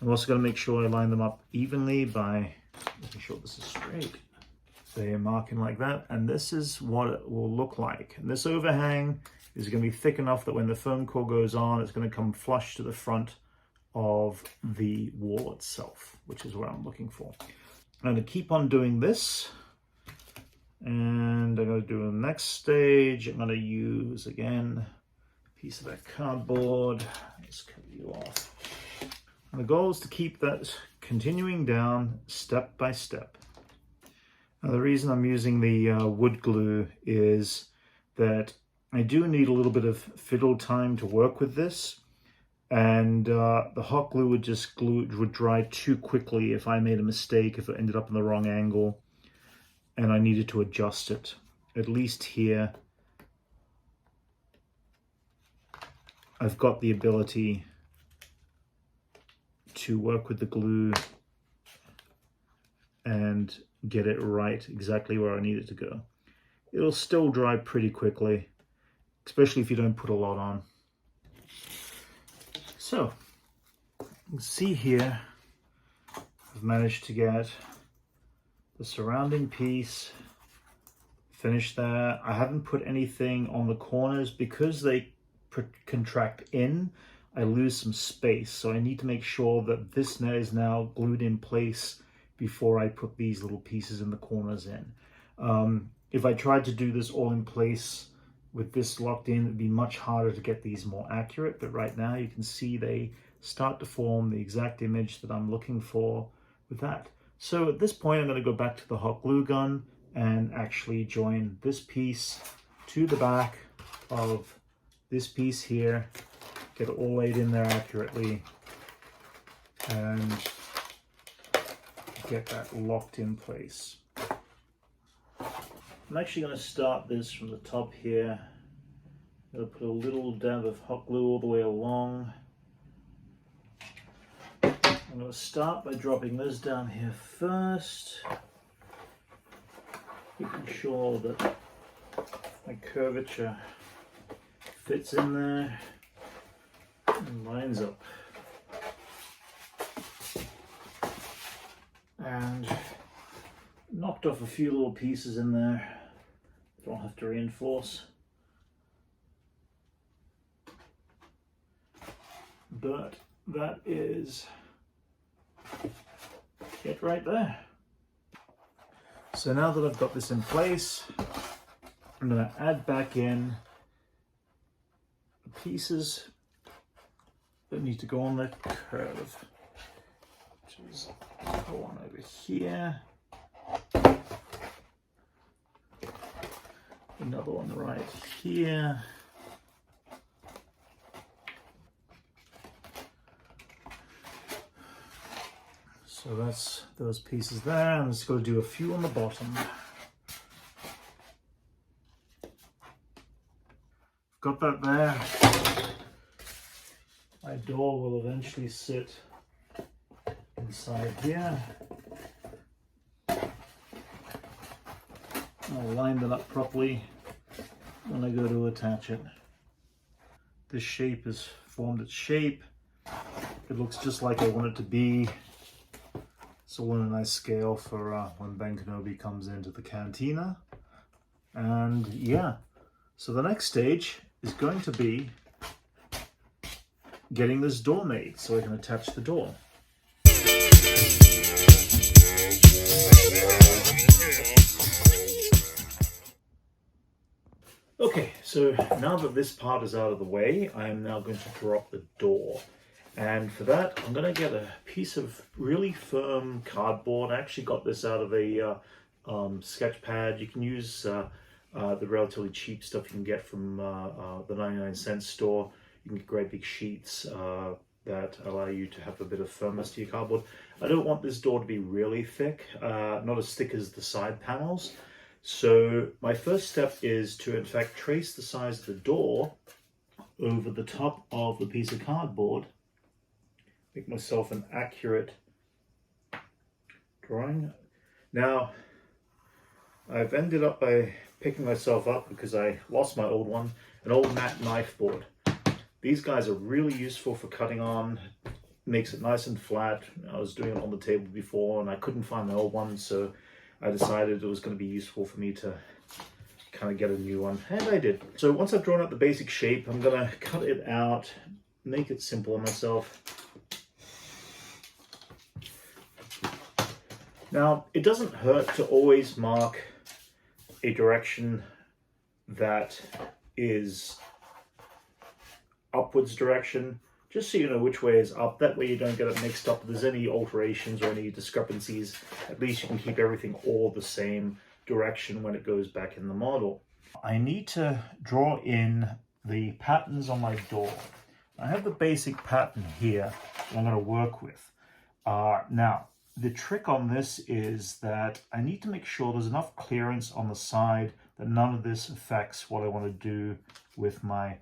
[SPEAKER 1] I'm also going to make sure I line them up evenly by making sure this is straight. They're marking like that, and this is what it will look like. And this overhang is going to be thick enough that when the foam core goes on, it's going to come flush to the front of the wall itself, which is what I'm looking for. I'm going to keep on doing this, and I'm going to do the next stage. I'm going to use, again, a piece of that cardboard. Let's cut you off. And the goal is to keep that continuing down step by step. Now, the reason I'm using the wood glue is that I do need a little bit of fiddle time to work with this, and the hot glue would dry too quickly if I made a mistake, if it ended up in the wrong angle, and I needed to adjust it. At least here, I've got the ability to work with the glue and get it right exactly where I need it to go. It'll still dry pretty quickly, especially if you don't put a lot on. So, you can see here, I've managed to get the surrounding piece finished there. I haven't put anything on the corners because they contract in. I lose some space, so I need to make sure that this is now glued in place before I put these little pieces in the corners in. If I tried to do this all in place with this locked in, it'd be much harder to get these more accurate, but right now you can see they start to form the exact image that I'm looking for with that. So at this point, I'm going to go back to the hot glue gun and actually join this piece to the back of this piece here, get it all laid in there accurately, and get that locked in place. I'm actually going to start this from the top here. I'm going to put a little dab of hot glue all the way along. I'm going to start by dropping this down here first. making sure that my curvature fits in there and lines up. And knocked off a few little pieces in there that I'll have to reinforce. But that is it right there. So now that I've got this in place, I'm going to add back in the pieces that need to go on the curve, which is the one over here, another one right here, so that's those pieces there. I'm just going to do a few on the bottom. Got that there. My door will eventually sit inside here. I'll line that up properly when I go to attach it. This shape has formed its shape. It looks just like I want it to be. It's all in a nice scale for when Ben Kenobi comes into the Cantina. And yeah, so the next stage is going to be getting this door made so I can attach the door. Okay, so now that this part is out of the way, I am now going to drop the door. And for that, I'm going to get a piece of really firm cardboard. I actually got this out of a sketch pad. You can use the relatively cheap stuff you can get from the 99-cent store. You can get great big sheets that allow you to have a bit of firmness to your cardboard. I don't want this door to be really thick, not as thick as the side panels. So my first step is to in fact trace the size of the door over the top of the piece of cardboard. Make myself an accurate drawing. Now, I've ended up by picking myself up because I lost my old one, an old matte knife board. These guys are really useful for cutting on, makes it nice and flat. I was doing it on the table before and I couldn't find my old one, so I decided it was going to be useful for me to kind of get a new one, and I did. So once I've drawn out the basic shape, I'm going to cut it out, make it simple on myself. Now, it doesn't hurt to always mark a direction that is upwards direction, just so you know which way is up. That way you don't get it mixed up. If there's any alterations or any discrepancies, at least you can keep everything all the same direction when it goes back in the model. I need to draw in the patterns on my door. I have the basic pattern here that I'm going to work with. Now, the trick on this is that I need to make sure there's enough clearance on the side that none of this affects what I want to do with my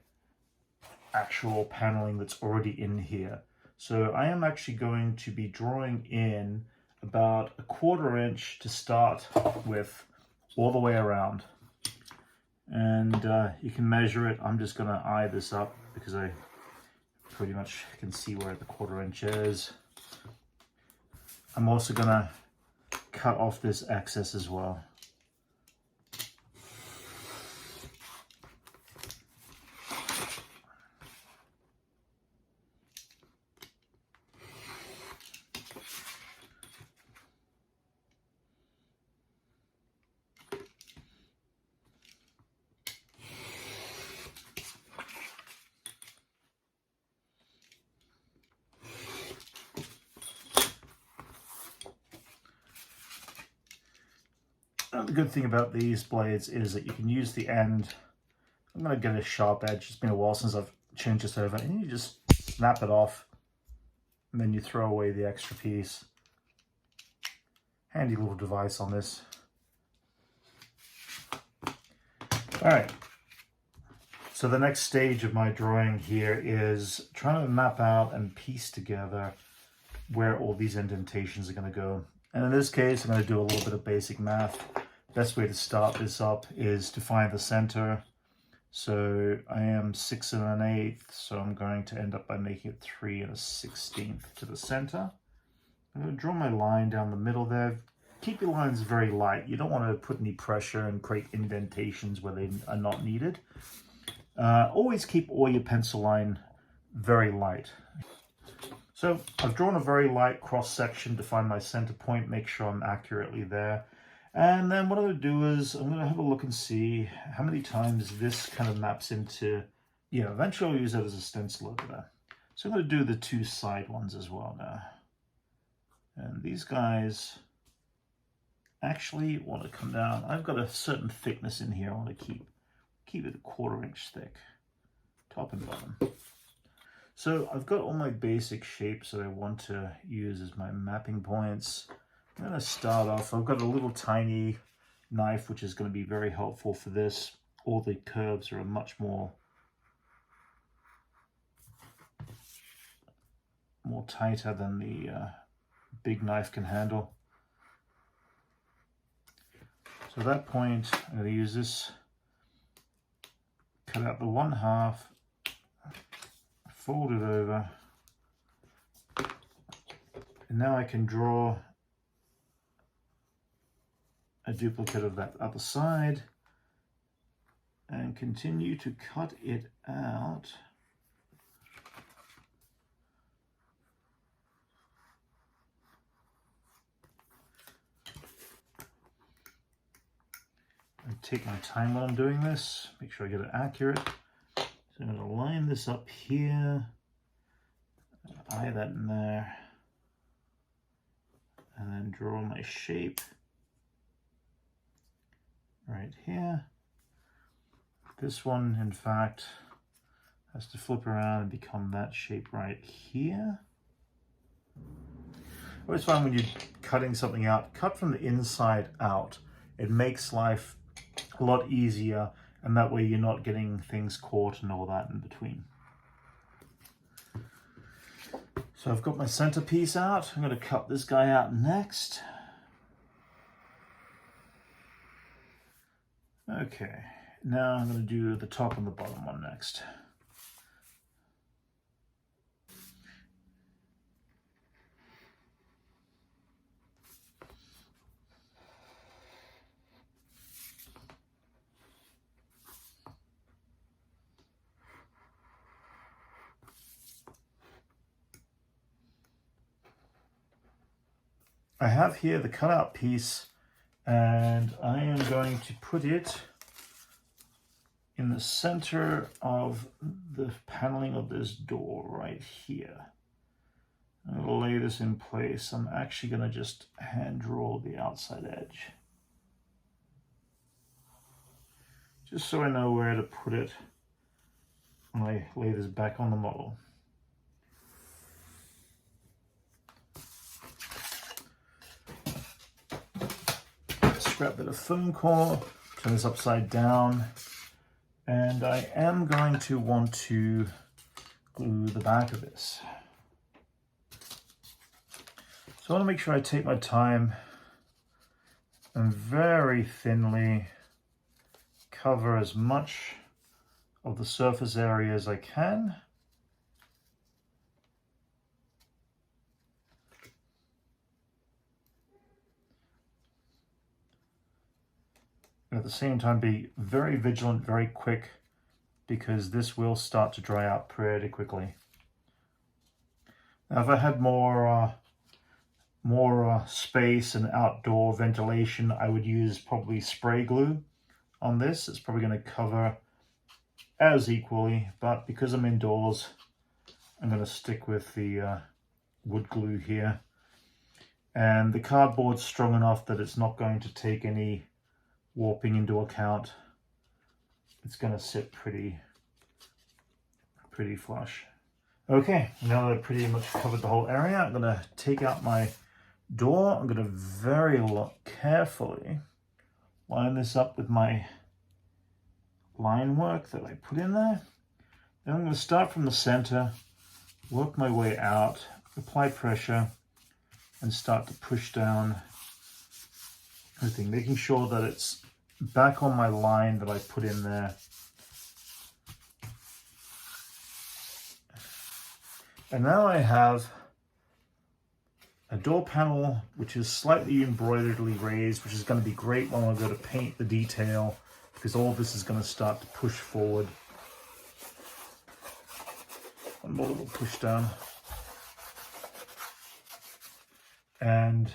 [SPEAKER 1] actual paneling that's already in here. So I am actually going to be drawing in about 1/4 inch to start with all the way around. And you can measure it. I'm just going to eye this up because I pretty much can see where the 1/4 inch is. I'm also going to cut off this excess as well. The good thing about these blades is that you can use the end. I'm going to get a sharp edge. It's been a while since I've changed this over. And you just snap it off. And then you throw away the extra piece. Handy little device on this. Alright. So the next stage of my drawing here is trying to map out and piece together where all these indentations are going to go. And in this case, I'm going to do a little bit of basic math. best way to start this up is to find the center. So I am 6 1/8, so I'm going to end up by making it 3 1/16 to the center. I'm going to draw my line down the middle there. Keep your lines very light. You don't want to put any pressure and create indentations where they are not needed. Always keep all your pencil line very light. So I've drawn a very light cross section to find my center point, make sure I'm accurately there. And then what I'm going to do is I'm going to have a look and see how many times this kind of maps into, eventually I'll use that as a stencil over there. So I'm going to do the 2 side ones as well now. And these guys actually want to come down. I've got a certain thickness in here I want to keep it 1/4 inch thick, top and bottom. So I've got all my basic shapes that I want to use as my mapping points. I'm going to start off, I've got a little tiny knife which is going to be very helpful for this. All the curves are much more tighter than the big knife can handle. So at that point, I'm going to use this, cut out the 1/2, fold it over, and now I can draw a duplicate of that other side and continue to cut it out. And take my time while I'm doing this, make sure I get it accurate. So I'm going to line this up here, eye that in there, and then draw my shape right here. This one, in fact, has to flip around and become that shape right here. I always find when you're cutting something out, cut from the inside out. It makes life a lot easier, and that way you're not getting things caught and all that in between. So I've got my centerpiece out. I'm going to cut this guy out next. Okay, now I'm going to do the top and the bottom one next. I have here the cutout piece, and I am going to put it in the center of the paneling of this door right here. I'm going to lay this in place. I'm actually going to just hand draw the outside edge, just so I know where to put it when I lay this back on the model. Grab a bit of foam core, turn this upside down, and I am going to want to glue the back of this. So I want to make sure I take my time and very thinly cover as much of the surface area as I can. At the same time, be very vigilant, very quick, because this will start to dry out pretty quickly. Now, if I had more space and outdoor ventilation, I would use probably spray glue on this. It's probably going to cover as equally, but because I'm indoors, I'm going to stick with the wood glue here. And the cardboard's strong enough that it's not going to take any warping into account. It's going to sit pretty flush. Okay, now that I've pretty much covered the whole area, I'm going to take out my door. I'm going to very carefully line this up with my line work that I put in there. Then I'm going to start from the center, work my way out, apply pressure, and start to push down everything, making sure that it's back on my line that I put in there. And now I have a door panel which is slightly embroideredly raised, which is going to be great when I go to paint the detail, because all this is going to start to push forward. One more little push down. And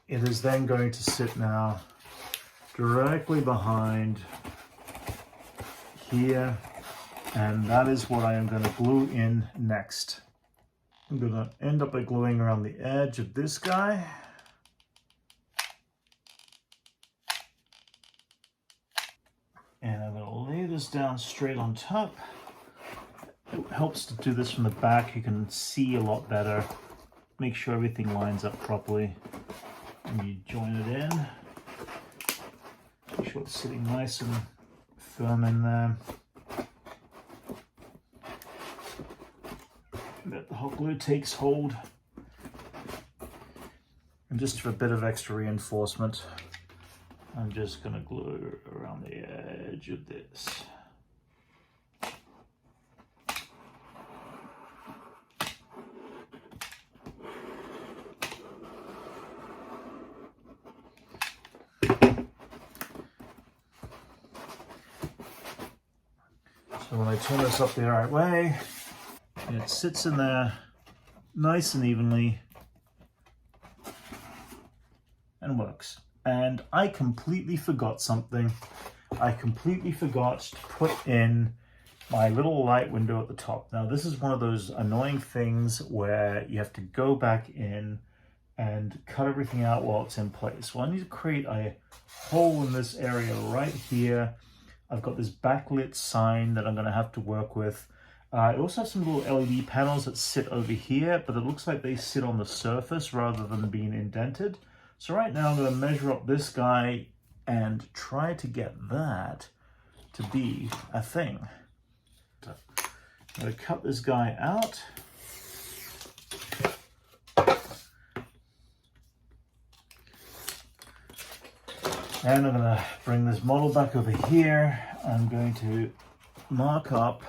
[SPEAKER 1] it is then going to sit now directly behind here, and that is what I am going to glue in next. I'm going to end up by gluing around the edge of this guy. And I'm going to lay this down straight on top. It helps to do this from the back. You can see a lot better. Make sure everything lines up properly. And you join it in. Make sure it's sitting nice and firm in there. That the hot glue takes hold. And just for a bit of extra reinforcement, I'm just going to glue around the edge of this. So when I turn this up the right way, it sits in there nice and evenly and works. And I completely forgot something. I completely forgot to put in my little light window at the top. Now this is one of those annoying things where you have to go back in and cut everything out while it's in place. Well, I need to create a hole in this area right here. I've got this backlit sign that I'm going to have to work with. I also have some little LED panels that sit over here, but it looks like they sit on the surface rather than being indented. So right now I'm going to measure up this guy and try to get that to be a thing. So I'm going to cut this guy out. And I'm going to bring this model back over here. I'm going to mark up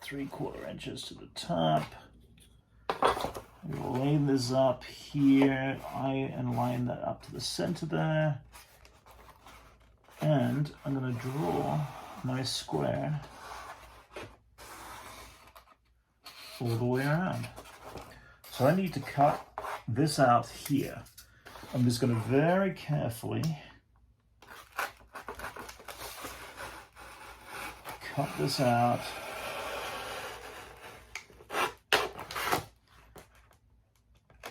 [SPEAKER 1] 3/4 inches to the top. We'll lay this up here and line that up to the center there. And I'm going to draw my square all the way around. So I need to cut this out here. I'm just going to very carefully cut this out.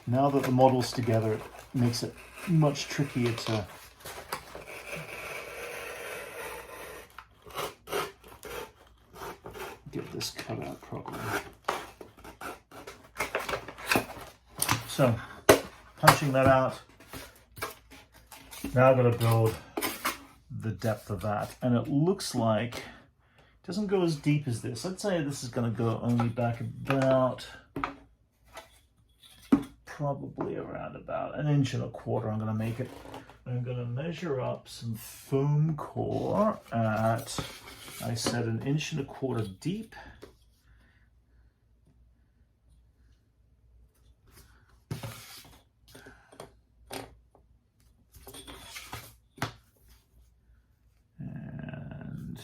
[SPEAKER 1] Now that the model's together, it makes it much trickier to get this cut out properly. So, punching that out, now I'm going to build the depth of that. And it looks like it doesn't go as deep as this. I'd say this is going to go only back about, probably around about 1.25 inches. I'm going to make it. I'm going to measure up some foam core at, I said, 1.25 inches deep. And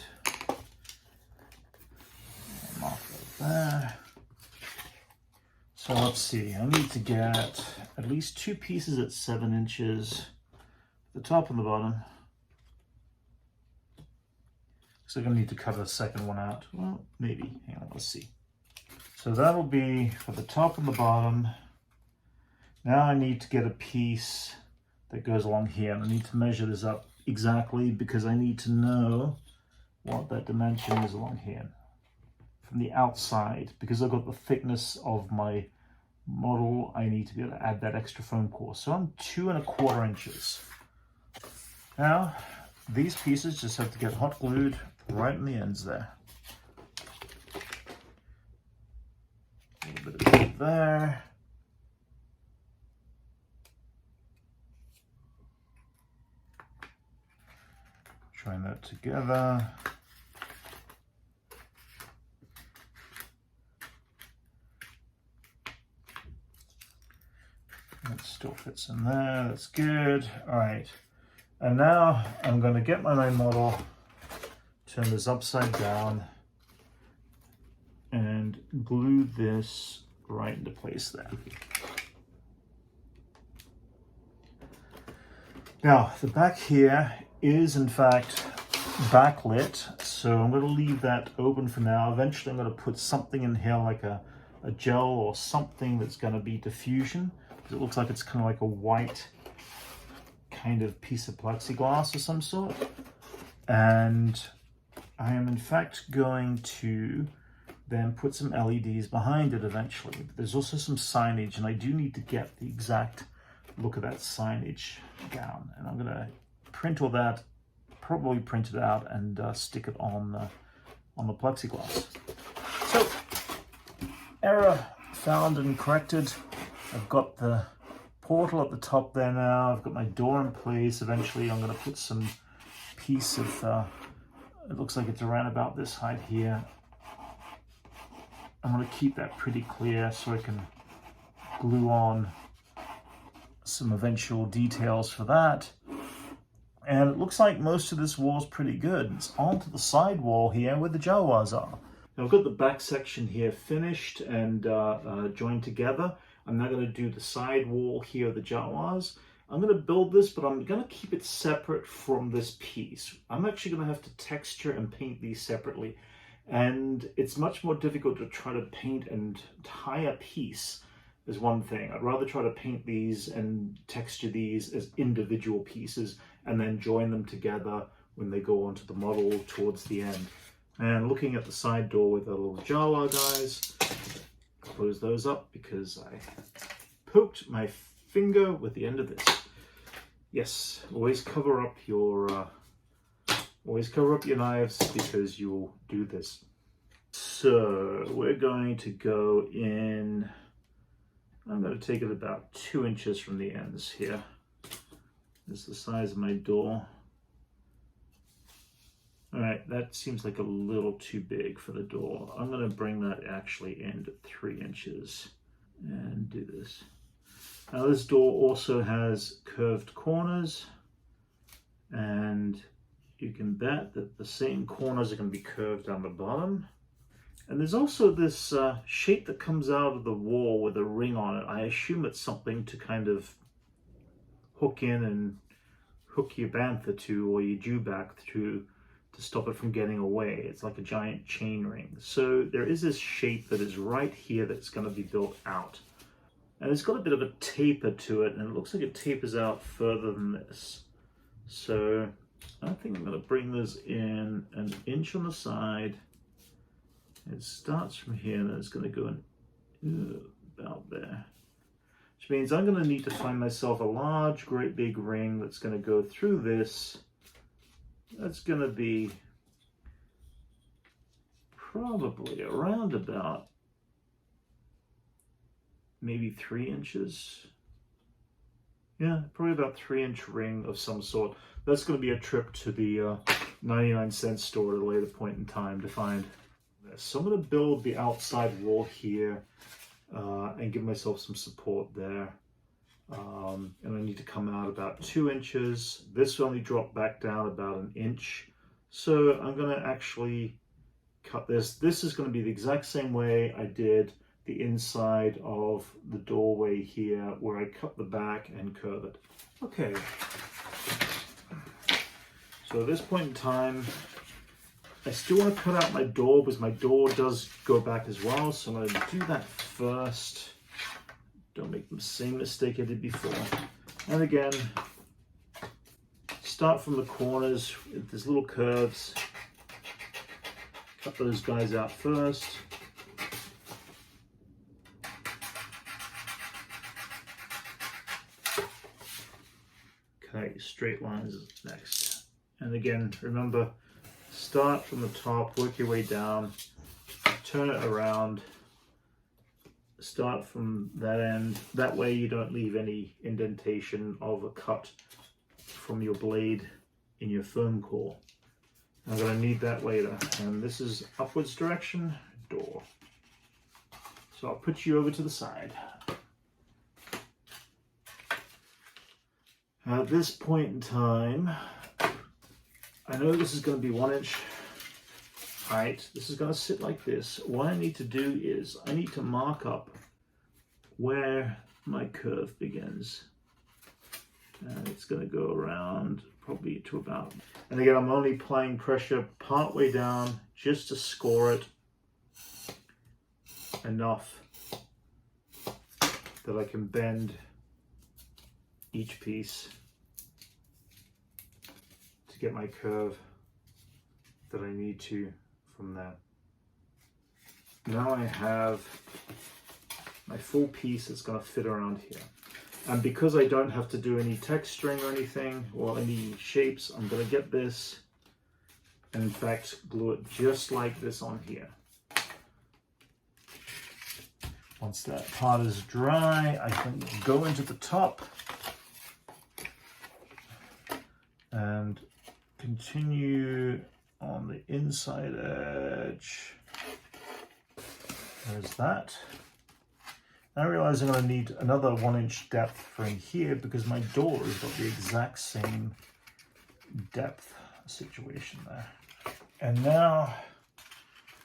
[SPEAKER 1] mark that there. So let's see, I need to get at least 2 pieces at 7 inches, the top and the bottom. So I'm going to need to cut a second one out. Well, maybe. Hang on, let's see. So that'll be for the top and the bottom. Now I need to get a piece that goes along here. And I need to measure this up exactly because I need to know what that dimension is along here from the outside. Because I've got the thickness of my model, I need to be able to add that extra foam core. So I'm 2.25 inches. Now, these pieces just have to get hot glued right in the ends there. A little bit of glue there. Join that together. That still fits in there, that's good. All right, and now I'm going to get my main model, turn this upside down, and glue this right into place there. Now, the back here is in fact backlit, so I'm going to leave that open for now. Eventually I'm going to put something in here like a gel or something that's going to be diffusion. It looks like it's kind of like a white kind of piece of plexiglass of some sort. And I am in fact going to then put some LEDs behind it eventually. But there's also some signage, and I do need to get the exact look of that signage down. And I'm going to print all that, probably print it out and stick it on the plexiglass. So, error found and corrected. I've got the portal at the top there now. I've got my door in place. Eventually I'm going to put some piece of, it looks like it's around about this height here. I'm going to keep that pretty clear so I can glue on some eventual details for that. And it looks like most of this wall is pretty good. It's onto the side wall here where the Jawas are. Now I've got the back section here finished and joined together. I'm now going to do the side wall here, the Jawas. I'm going to build this, but I'm going to keep it separate from this piece. I'm actually going to have to texture and paint these separately. And it's much more difficult to try to paint and tie a piece as one thing. I'd rather try to paint these and texture these as individual pieces and then join them together when they go onto the model towards the end. And looking at the side door with the little Jawa guys, close those up because I poked my finger with the end of this. Yes, always cover up your knives because you'll do this. So we're going to go in. I'm going to take it about 2 inches from the ends here. This is the size of my door. All right, that seems like a little too big for the door. I'm going to bring that actually in to 3 inches and do this. Now this door also has curved corners, and you can bet that the same corners are going to be curved down the bottom. And there's also this shape that comes out of the wall with a ring on it. I assume it's something to kind of hook in and hook your bantha to, or your jewback to stop it from getting away. It's like a giant chain ring. So there is this shape that is right here that's going to be built out. And it's got a bit of a taper to it, and it looks like it tapers out further than this. So I think I'm going to bring this in 1 inch on the side. It starts from here and it's going to go in about there. Which means I'm going to need to find myself a large, great big ring that's going to go through this. That's going to be probably around about maybe 3 inches. Yeah, probably about 3-inch ring of some sort. That's going to be a trip to the 99-cent store at a later point in time to find this. So I'm going to build the outside wall here and give myself some support there. And I need to come out about 2 inches. This will only drop back down about 1 inch. So I'm going to actually cut this. This is going to be the exact same way I did the inside of the doorway here, where I cut the back and curve it. Okay. So at this point in time, I still want to cut out my door because my door does go back as well. So I'm going to do that first. Don't make the same mistake I did before. And again, start from the corners with these little curves. Cut those guys out first. Okay, straight lines next. And again, remember, start from the top, work your way down, turn it around. Start from that end. That way you don't leave any indentation of a cut from your blade in your foam core. I'm going to need that later. And this is upwards direction, door. So I'll put you over to the side. At this point in time, I know this is going to be 1 inch height. This is going to sit like this. What I need to do is I need to mark up where my curve begins. And it's going to go around probably to about, and again, I'm only applying pressure part way down just to score it enough that I can bend each piece to get my curve that I need to from there. Now I have my full piece that's going to fit around here. And because I don't have to do any texturing or anything, or any shapes, I'm going to get this and in fact glue it just like this on here. Once that part is dry, I can go into the top and continue on the inside edge. There's that. I realize I'm going to need another 1 inch depth for in here because my door has got the exact same depth situation there. And now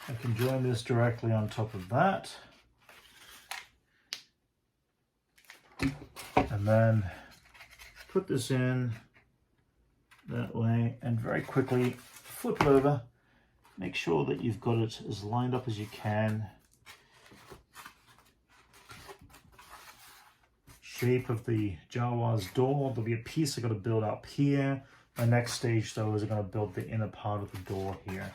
[SPEAKER 1] I can join this directly on top of that. And then put this in that way and very quickly flip it over. Make sure that you've got it as lined up as you can. Shape of the Jawa's door. There'll be a piece I've got to build up here. My next stage though is I'm going to build the inner part of the door here.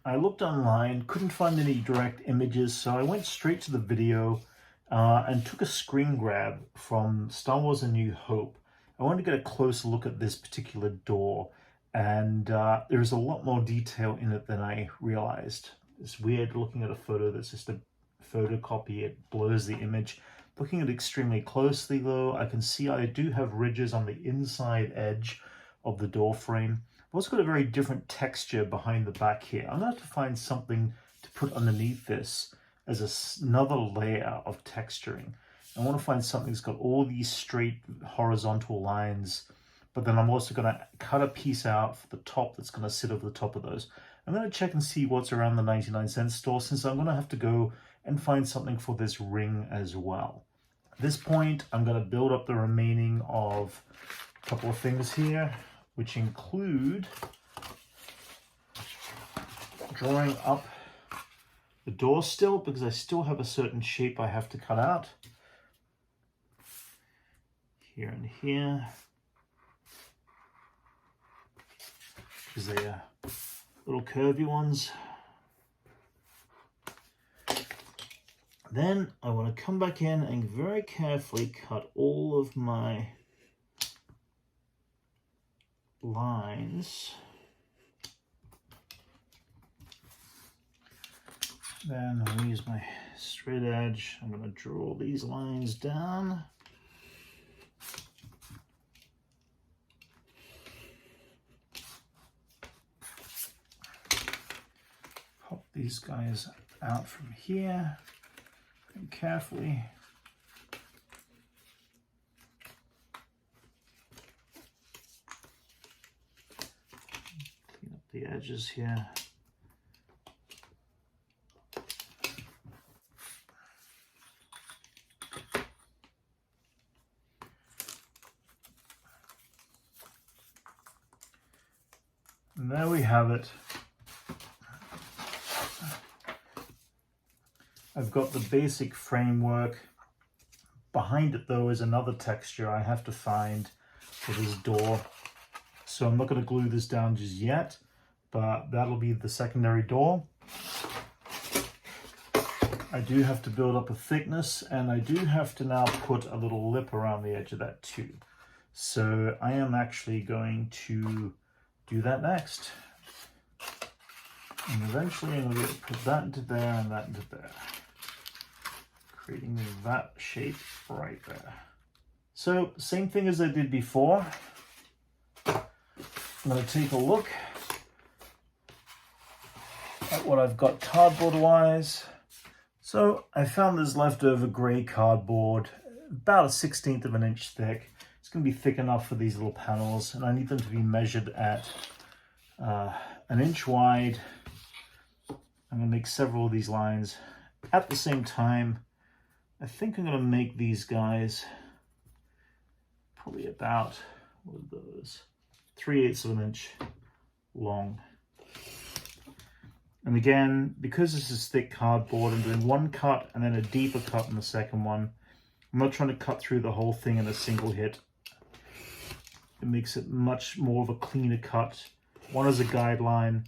[SPEAKER 1] I looked online, couldn't find any direct images, so I went straight to the video and took a screen grab from Star Wars: A New Hope. I wanted to get a closer look at this particular door, and there's a lot more detail in it than I realized. It's weird looking at a photo that's just a photocopy, it blurs the image. Looking at it extremely closely though, I can see I do have ridges on the inside edge of the door frame. I've also got a very different texture behind the back here. I'm going to have to find something to put underneath this as another layer of texturing. I want to find something that's got all these straight horizontal lines, but then I'm also going to cut a piece out for the top that's going to sit over the top of those. I'm going to check and see what's around the 99-cent store, since I'm going to have to go and find something for this ring as well. At this point, I'm going to build up the remaining of a couple of things here, which include drawing up the door still, because I still have a certain shape I have to cut out. Here and here. Because they are little curvy ones. Then I want to come back in and very carefully cut all of my lines. Then I'll use my straight edge. I'm going to draw these lines down. Pop these guys out from here. And carefully clean up the edges here. And there we have it. I've got the basic framework. Behind it though is another texture I have to find for this door. So I'm not going to glue this down just yet, but that'll be the secondary door. I do have to build up a thickness, and I do have to now put a little lip around the edge of that too. So I am actually going to do that next. And eventually I'm going to put that into there and that into there, creating that shape right there. So same thing as I did before. I'm going to take a look at what I've got cardboard wise. So I found this leftover gray cardboard, about 1/16 of an inch thick. It's going to be thick enough for these little panels, and I need them to be measured at 1 inch wide. I'm going to make several of these lines at the same time. I think I'm going to make these guys probably about, what are those, 3/8 of an inch long. And again, because this is thick cardboard, I'm doing one cut and then a deeper cut in the second one. I'm not trying to cut through the whole thing in a single hit. It makes it much more of a cleaner cut. One is a guideline,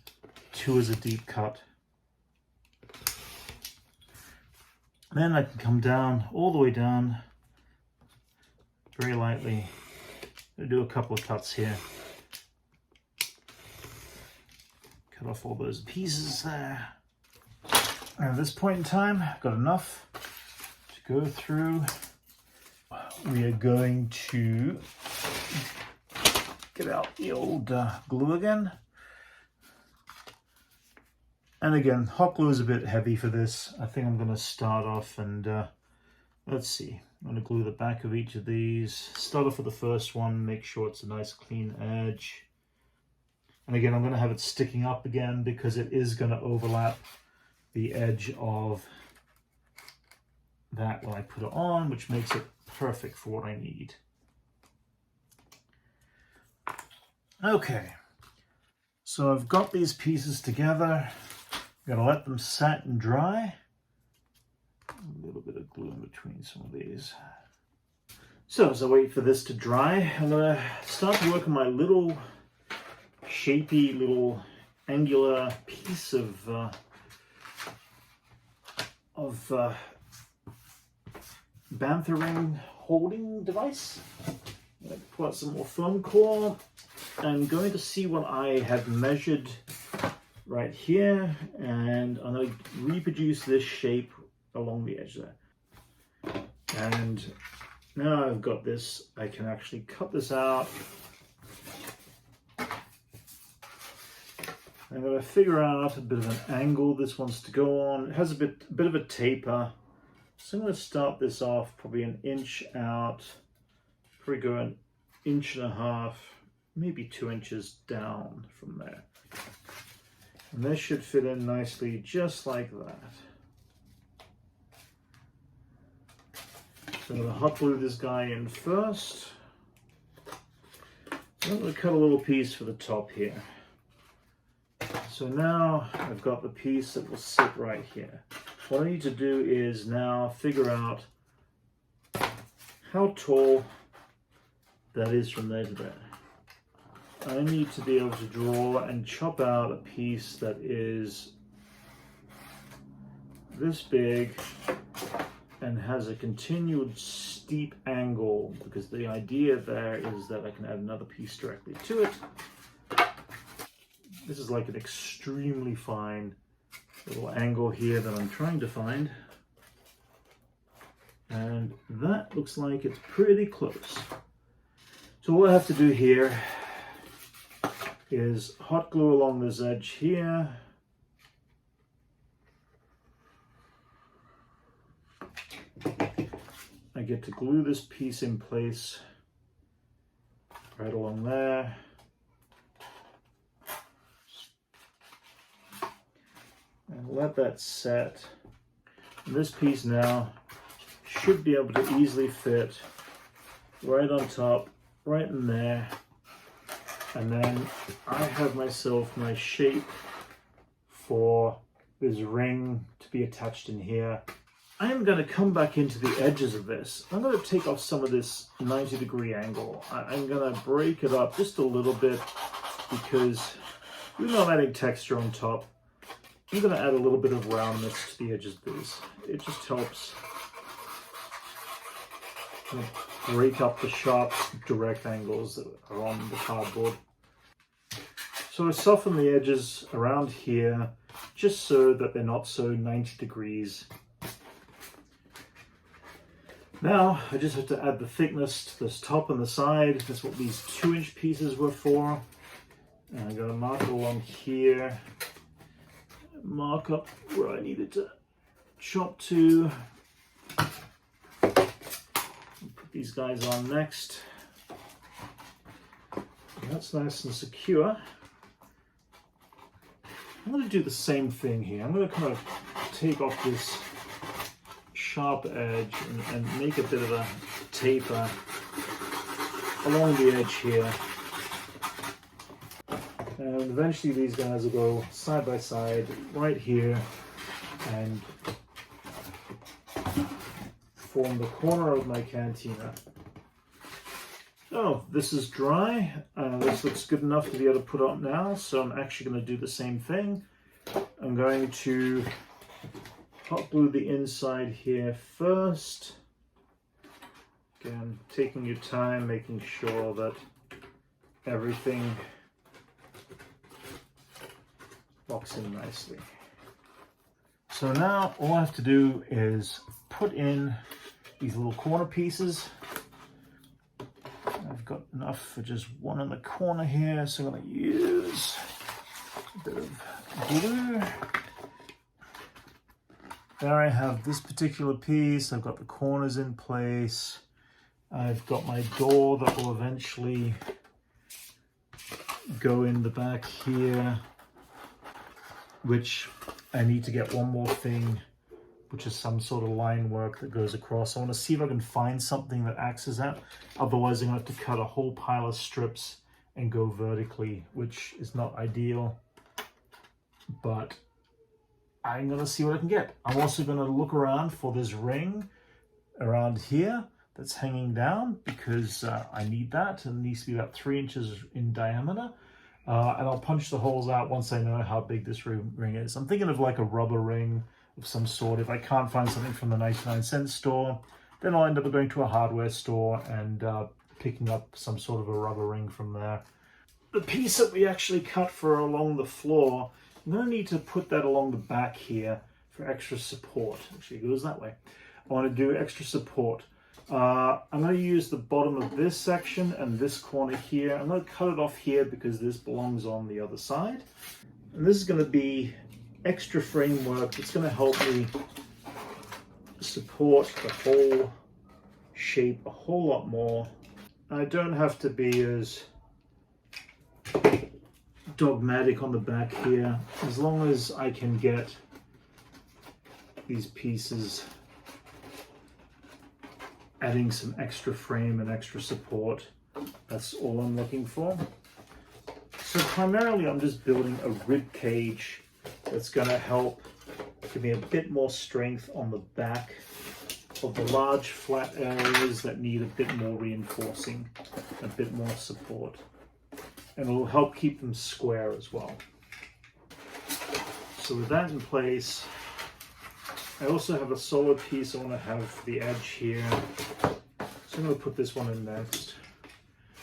[SPEAKER 1] two is a deep cut. Then I can come down, all the way down, very lightly. I'll do a couple of cuts here. Cut off all those pieces there. And at this point in time, I've got enough to go through. We are going to get out the old glue again. And again, hot glue is a bit heavy for this. I think I'm going to start off and let's see. I'm going to glue the back of each of these. Start off with the first one, make sure it's a nice clean edge. And again, I'm going to have it sticking up again because it is going to overlap the edge of that when I put it on, which makes it perfect for what I need. Okay, so I've got these pieces together. I'm going to let them set and dry. A little bit of glue in between some of these. So as I wait for this to dry, I'm going to start to work on my little shapy little angular piece of bantha ring holding device. I'm going to pull out some more foam core. I'm going to see what I have measured right here, and I'm going to reproduce this shape along the edge there. And now I've got this, I can actually cut this out. I'm going to figure out a bit of an angle this wants to go on. It has a bit of a taper. So I'm going to start this off probably 1 inch out. Probably go 1.5 inches, maybe 2 inches down from there. And this should fit in nicely just like that. So I'm going to hot glue this guy in first. I'm going to cut a little piece for the top here. So now I've got the piece that will sit right here. What I need to do is now figure out how tall that is from there to there. I need to be able to draw and chop out a piece that is this big and has a continued steep angle, because the idea there is that I can add another piece directly to it. This is like an extremely fine little angle here that I'm trying to find. And that looks like it's pretty close. So all I have to do here is hot glue along this edge here. I get to glue this piece in place right along there. And let that set. And this piece now should be able to easily fit right on top, right in there. And then I have myself my shape for this ring to be attached in here. I am going to come back into the edges of this. I'm going to take off some of this 90-degree angle. I'm going to break it up just a little bit, because even though I'm adding texture on top, I'm going to add a little bit of roundness to the edges of these. It just helps kind of break up the sharp, direct angles that are on the cardboard. So I soften the edges around here just so that they're not so 90 degrees. Now I just have to add the thickness to this top and the side. That's what these 2-inch pieces were for. And I'm going to mark it along here. mark up where I needed to chop to. Put these guys on next. That's nice and secure. I'm going to do the same thing here. I'm going to kind of take off this sharp edge and make a bit of a taper along the edge here. And eventually these guys will go side by side right here and form the corner of my cantina. Oh, this is dry. This looks good enough to be able to put up now, so I'm actually going to do the same thing. I'm going to hot glue the inside here first. Again, taking your time, making sure that everything locks in nicely. So now all I have to do is put in these little corner pieces. I've got enough for just one in the corner here, so I'm going to use a bit of glue. There I have this particular piece. I've got the corners in place. I've got my door that will eventually go in the back here, which I need to get one more thing, which is some sort of line work that goes across. I want to see if I can find something that acts as that. Otherwise, I'm going to have to cut a whole pile of strips and go vertically, which is not ideal. But I'm going to see what I can get. I'm also going to look around for this ring around here that's hanging down, because I need that. And it needs to be about 3 inches in diameter. And I'll punch the holes out once I know how big this ring is. I'm thinking of like a rubber ring of some sort. If I can't find something from the 99-cent store, then I'll end up going to a hardware store and picking up some sort of a rubber ring from there. The piece that we actually cut for along the floor, I'm going to need to put that along the back here for extra support. Actually, it goes that way. I want to do extra support. I'm going to use the bottom of this section and this corner here. I'm going to cut it off here because this belongs on the other side. And this is going to be extra framework that's going to help me support the whole shape a whole lot more. I don't have to be as dogmatic on the back here, as long as I can get these pieces adding some extra frame and extra support. That's all I'm looking for. So primarily I'm just building a rib cage that's going to help give me a bit more strength on the back of the large flat areas that need a bit more reinforcing, a bit more support. And it'll help keep them square as well. So with that in place, I also have a solid piece I want to have for the edge here. So I'm going to put this one in next.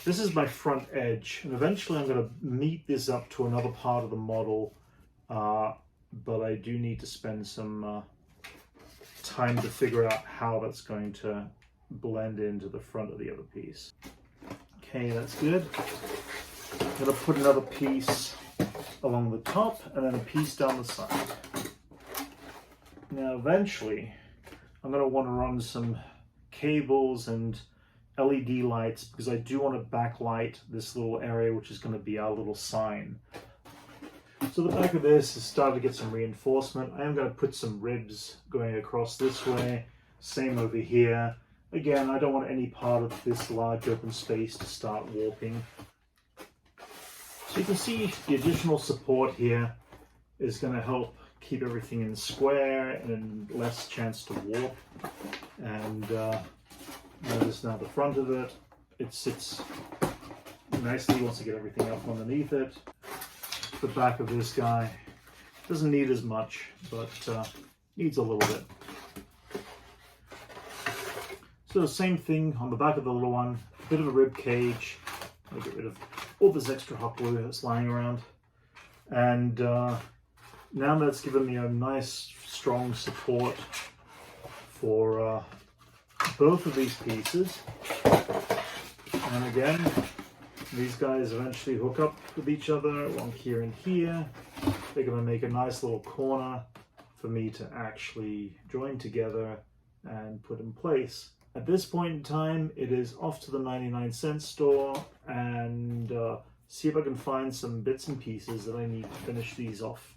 [SPEAKER 1] This is my front edge, and eventually I'm going to meet this up to another part of the model, but I do need to spend some time to figure out how that's going to blend into the front of the other piece. Okay, that's good. I'm going to put another piece along the top and then a piece down the side. Now eventually I'm going to want to run some cables and LED lights, because I do want to backlight this little area, which is going to be our little sign. So the back of this is starting to get some reinforcement. I am going to put some ribs going across this way. Same over here. Again, I don't want any part of this large open space to start warping. So you can see the additional support here is going to help keep everything in square and less chance to warp. And notice now the front of it, it sits nicely once you get everything up underneath it. The back of this guy doesn't need as much, but needs a little bit. So the same thing on the back of the little one, a bit of a rib cage. I'll get rid of all this extra hot glue that's lying around. And now that's given me a nice strong support for both of these pieces. And again, these guys eventually hook up with each other, one here and here. they're going to make a nice little corner for me to actually join together and put in place. At this point in time, it is off to the 99-cent store and see if I can find some bits and pieces that I need to finish these off.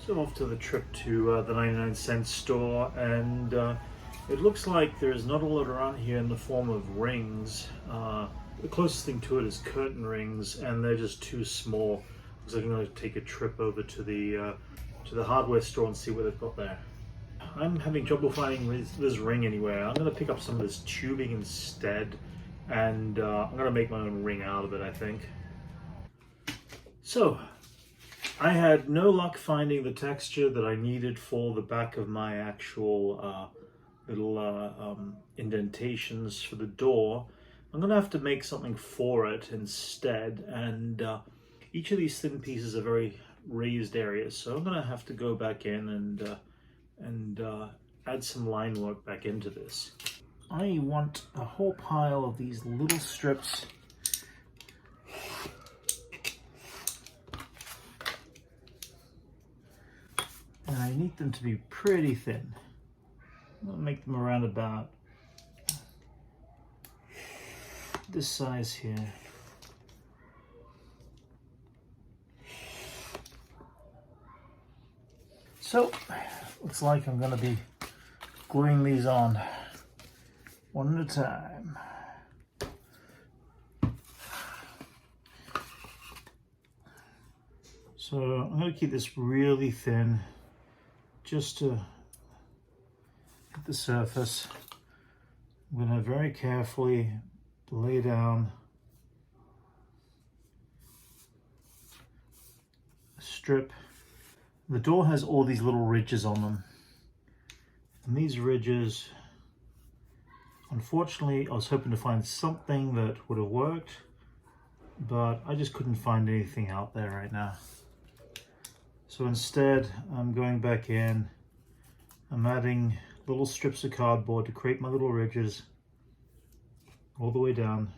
[SPEAKER 1] So off to the trip to the 99-cent store, and it looks like there's not a lot around here in the form of rings. The closest thing to it is curtain rings, and they're just too small. Looks like I'm going to take a trip over to the hardware store and see what they've got there. I'm having trouble finding this ring anywhere. I'm going to pick up some of this tubing instead, and I'm going to make my own ring out of it, I think. So, I had no luck finding the texture that I needed for the back of my actual little indentations for the door. I'm going to have to make something for it instead, and each of these thin pieces are very raised areas, so I'm going to have to go back in and add some line work back into this. I want a whole pile of these little strips and I need them to be pretty thin. I'm going to make them around about this size here. So, looks like I'm going to be gluing these on one at a time. So I'm going to keep this really thin just to hit the surface. I'm going to very carefully lay down a strip. The door has all these little ridges on them, and these ridges, unfortunately, I was hoping to find something that would have worked, but I just couldn't find anything out there right now. So instead, I'm going back in, I'm adding little strips of cardboard to create my little ridges all the way down.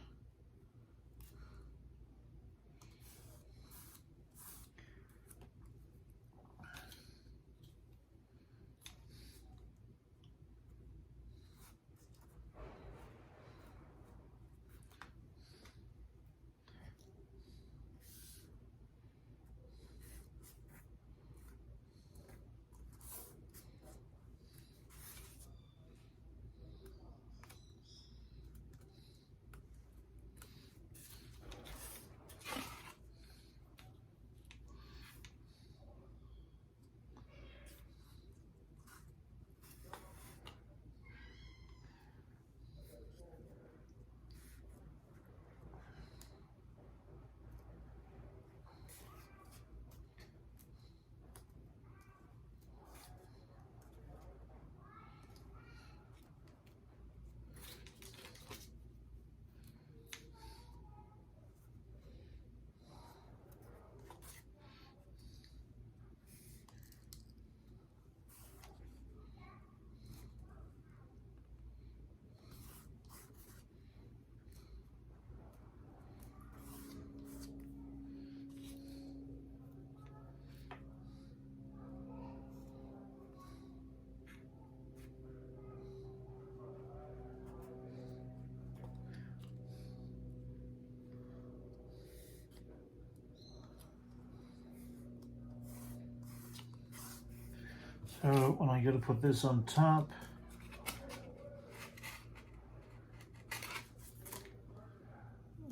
[SPEAKER 1] So when I go to put this on top,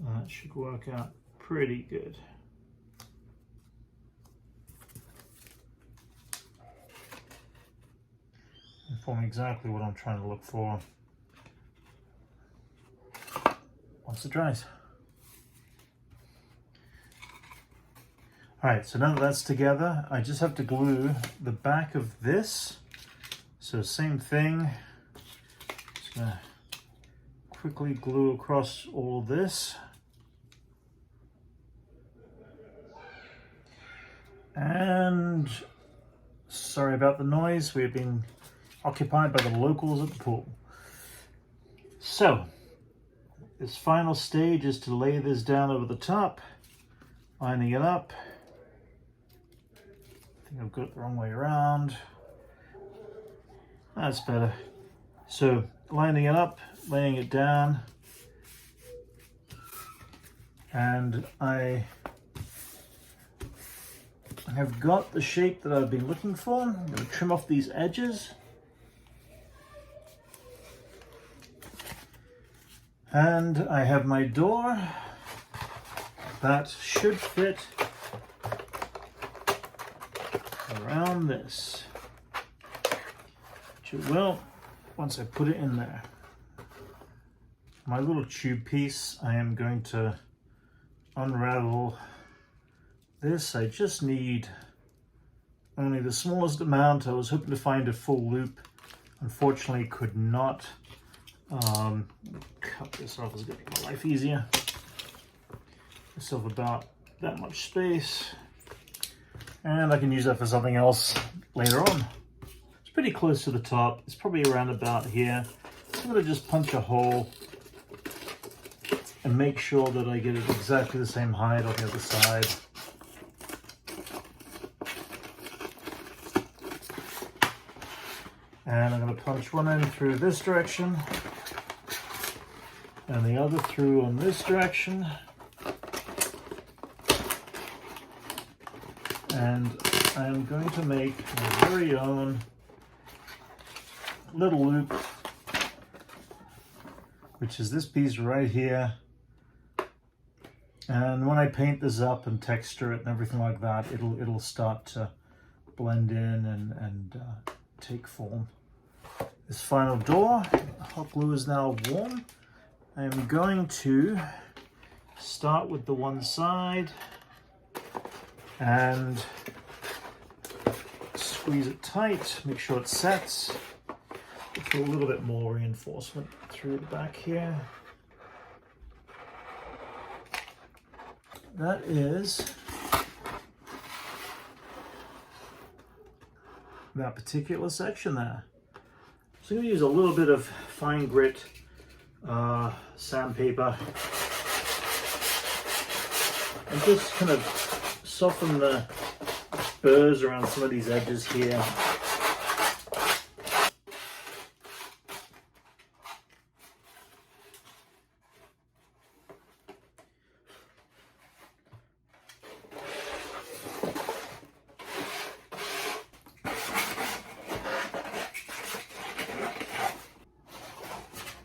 [SPEAKER 1] that should work out pretty good. Inform exactly what I'm trying to look for once it dries. All right, so now that that's together, I just have to glue the back of this. So same thing, just gonna quickly glue across all this. And sorry about the noise, we've been occupied by the locals at the pool. So, this final stage is to lay this down over the top, lining it up. I think I've got it the wrong way around. That's better. So, lining it up, laying it down, and I have got the shape that I've been looking for. I'm going to trim off these edges. And I have my door that should fit around this, which it will once I put it in there. My little tube piece, I am going to unravel this. I just need only the smallest amount. I was hoping to find a full loop. Unfortunately, could not. Cut this off, it's going to make my life easier. Myself about that much space, and I can use that for something else later on. It's pretty close to the top. It's probably around about here. I'm going to just punch a hole and make sure that I get it exactly the same height on the other side. And I'm going to punch one end through this direction and the other through on this direction. And I'm going to make my very own little loop, which is this piece right here. And when I paint this up and texture it and everything like that, it'll start to blend in and take form. This final door, the hot glue is now warm. I'm going to start with the one side and squeeze it tight, make sure it sets. Put a little bit more reinforcement through the back here. That is that particular section there. So I'm going to use a little bit of fine grit sandpaper and just kind of soften the burrs around some of these edges here.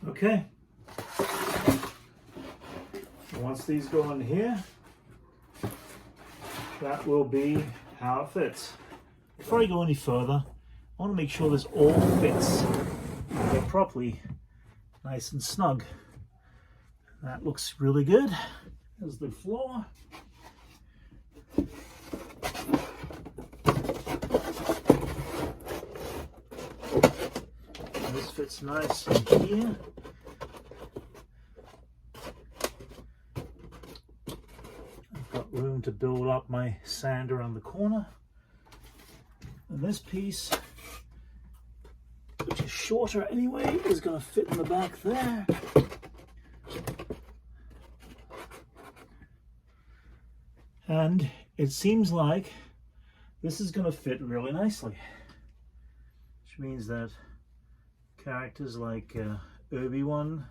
[SPEAKER 1] Okay, once these go in here, that will be how it fits. Before I go any further, I want to make sure this all fits properly, nice and snug. That looks really good. There's the floor. This fits nice in here. Room to build up my sand around the corner, and this piece, which is shorter anyway, is going to fit in the back there. And it seems like this is going to fit really nicely, which means that characters like Obi-Wan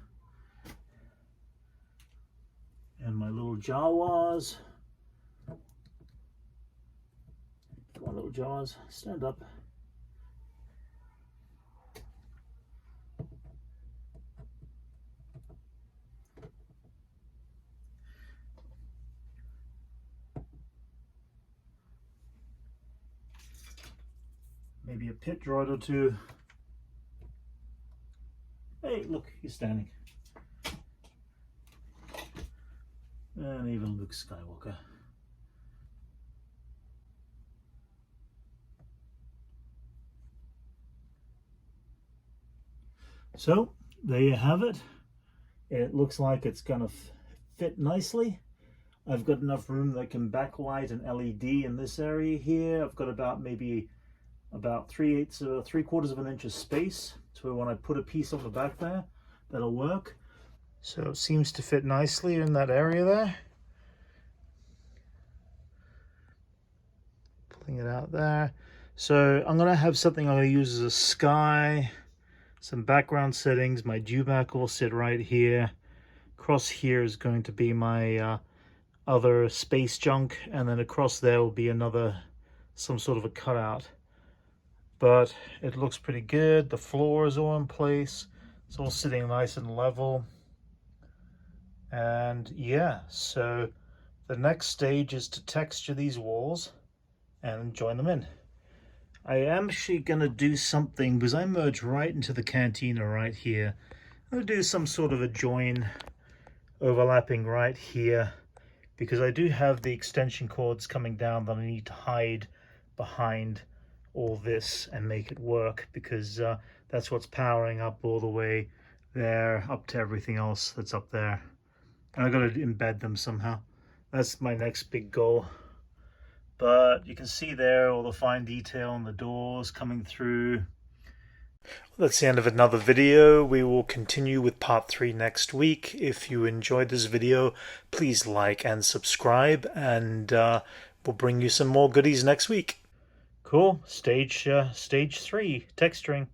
[SPEAKER 1] and my little Jawas. Come on, little Jaws, stand up. Maybe a pit droid or two. Hey, look, he's standing. And even Luke Skywalker. So there you have it. It looks like it's going to fit nicely. I've got enough room that I can backlight an LED in this area here. I've got about maybe about 3/4 of an inch of space. So when I put a piece on the back there, that'll work. So it seems to fit nicely in that area there. Pulling it out there. So I'm gonna have something I'm gonna use as a sky, some background settings. My dewback will sit right here. Across here is going to be my other space junk, and then across there will be some sort of a cutout. But it looks pretty good. The floor is all in place. It's all sitting nice and level. And yeah, so the next stage is to texture these walls and join them in. I am actually going to do something, because I merge right into the cantina right here. I'm going to do some sort of a join overlapping right here, because I do have the extension cords coming down that I need to hide behind all this and make it work, because that's what's powering up all the way there up to everything else that's up there. And I've got to embed them somehow. That's my next big goal. But you can see there all the fine detail on the doors coming through. Well, that's the end of another video. We will continue with part 3 next week. If you enjoyed this video, please like and subscribe, and we'll bring you some more goodies next week. Cool. Stage 3, texturing.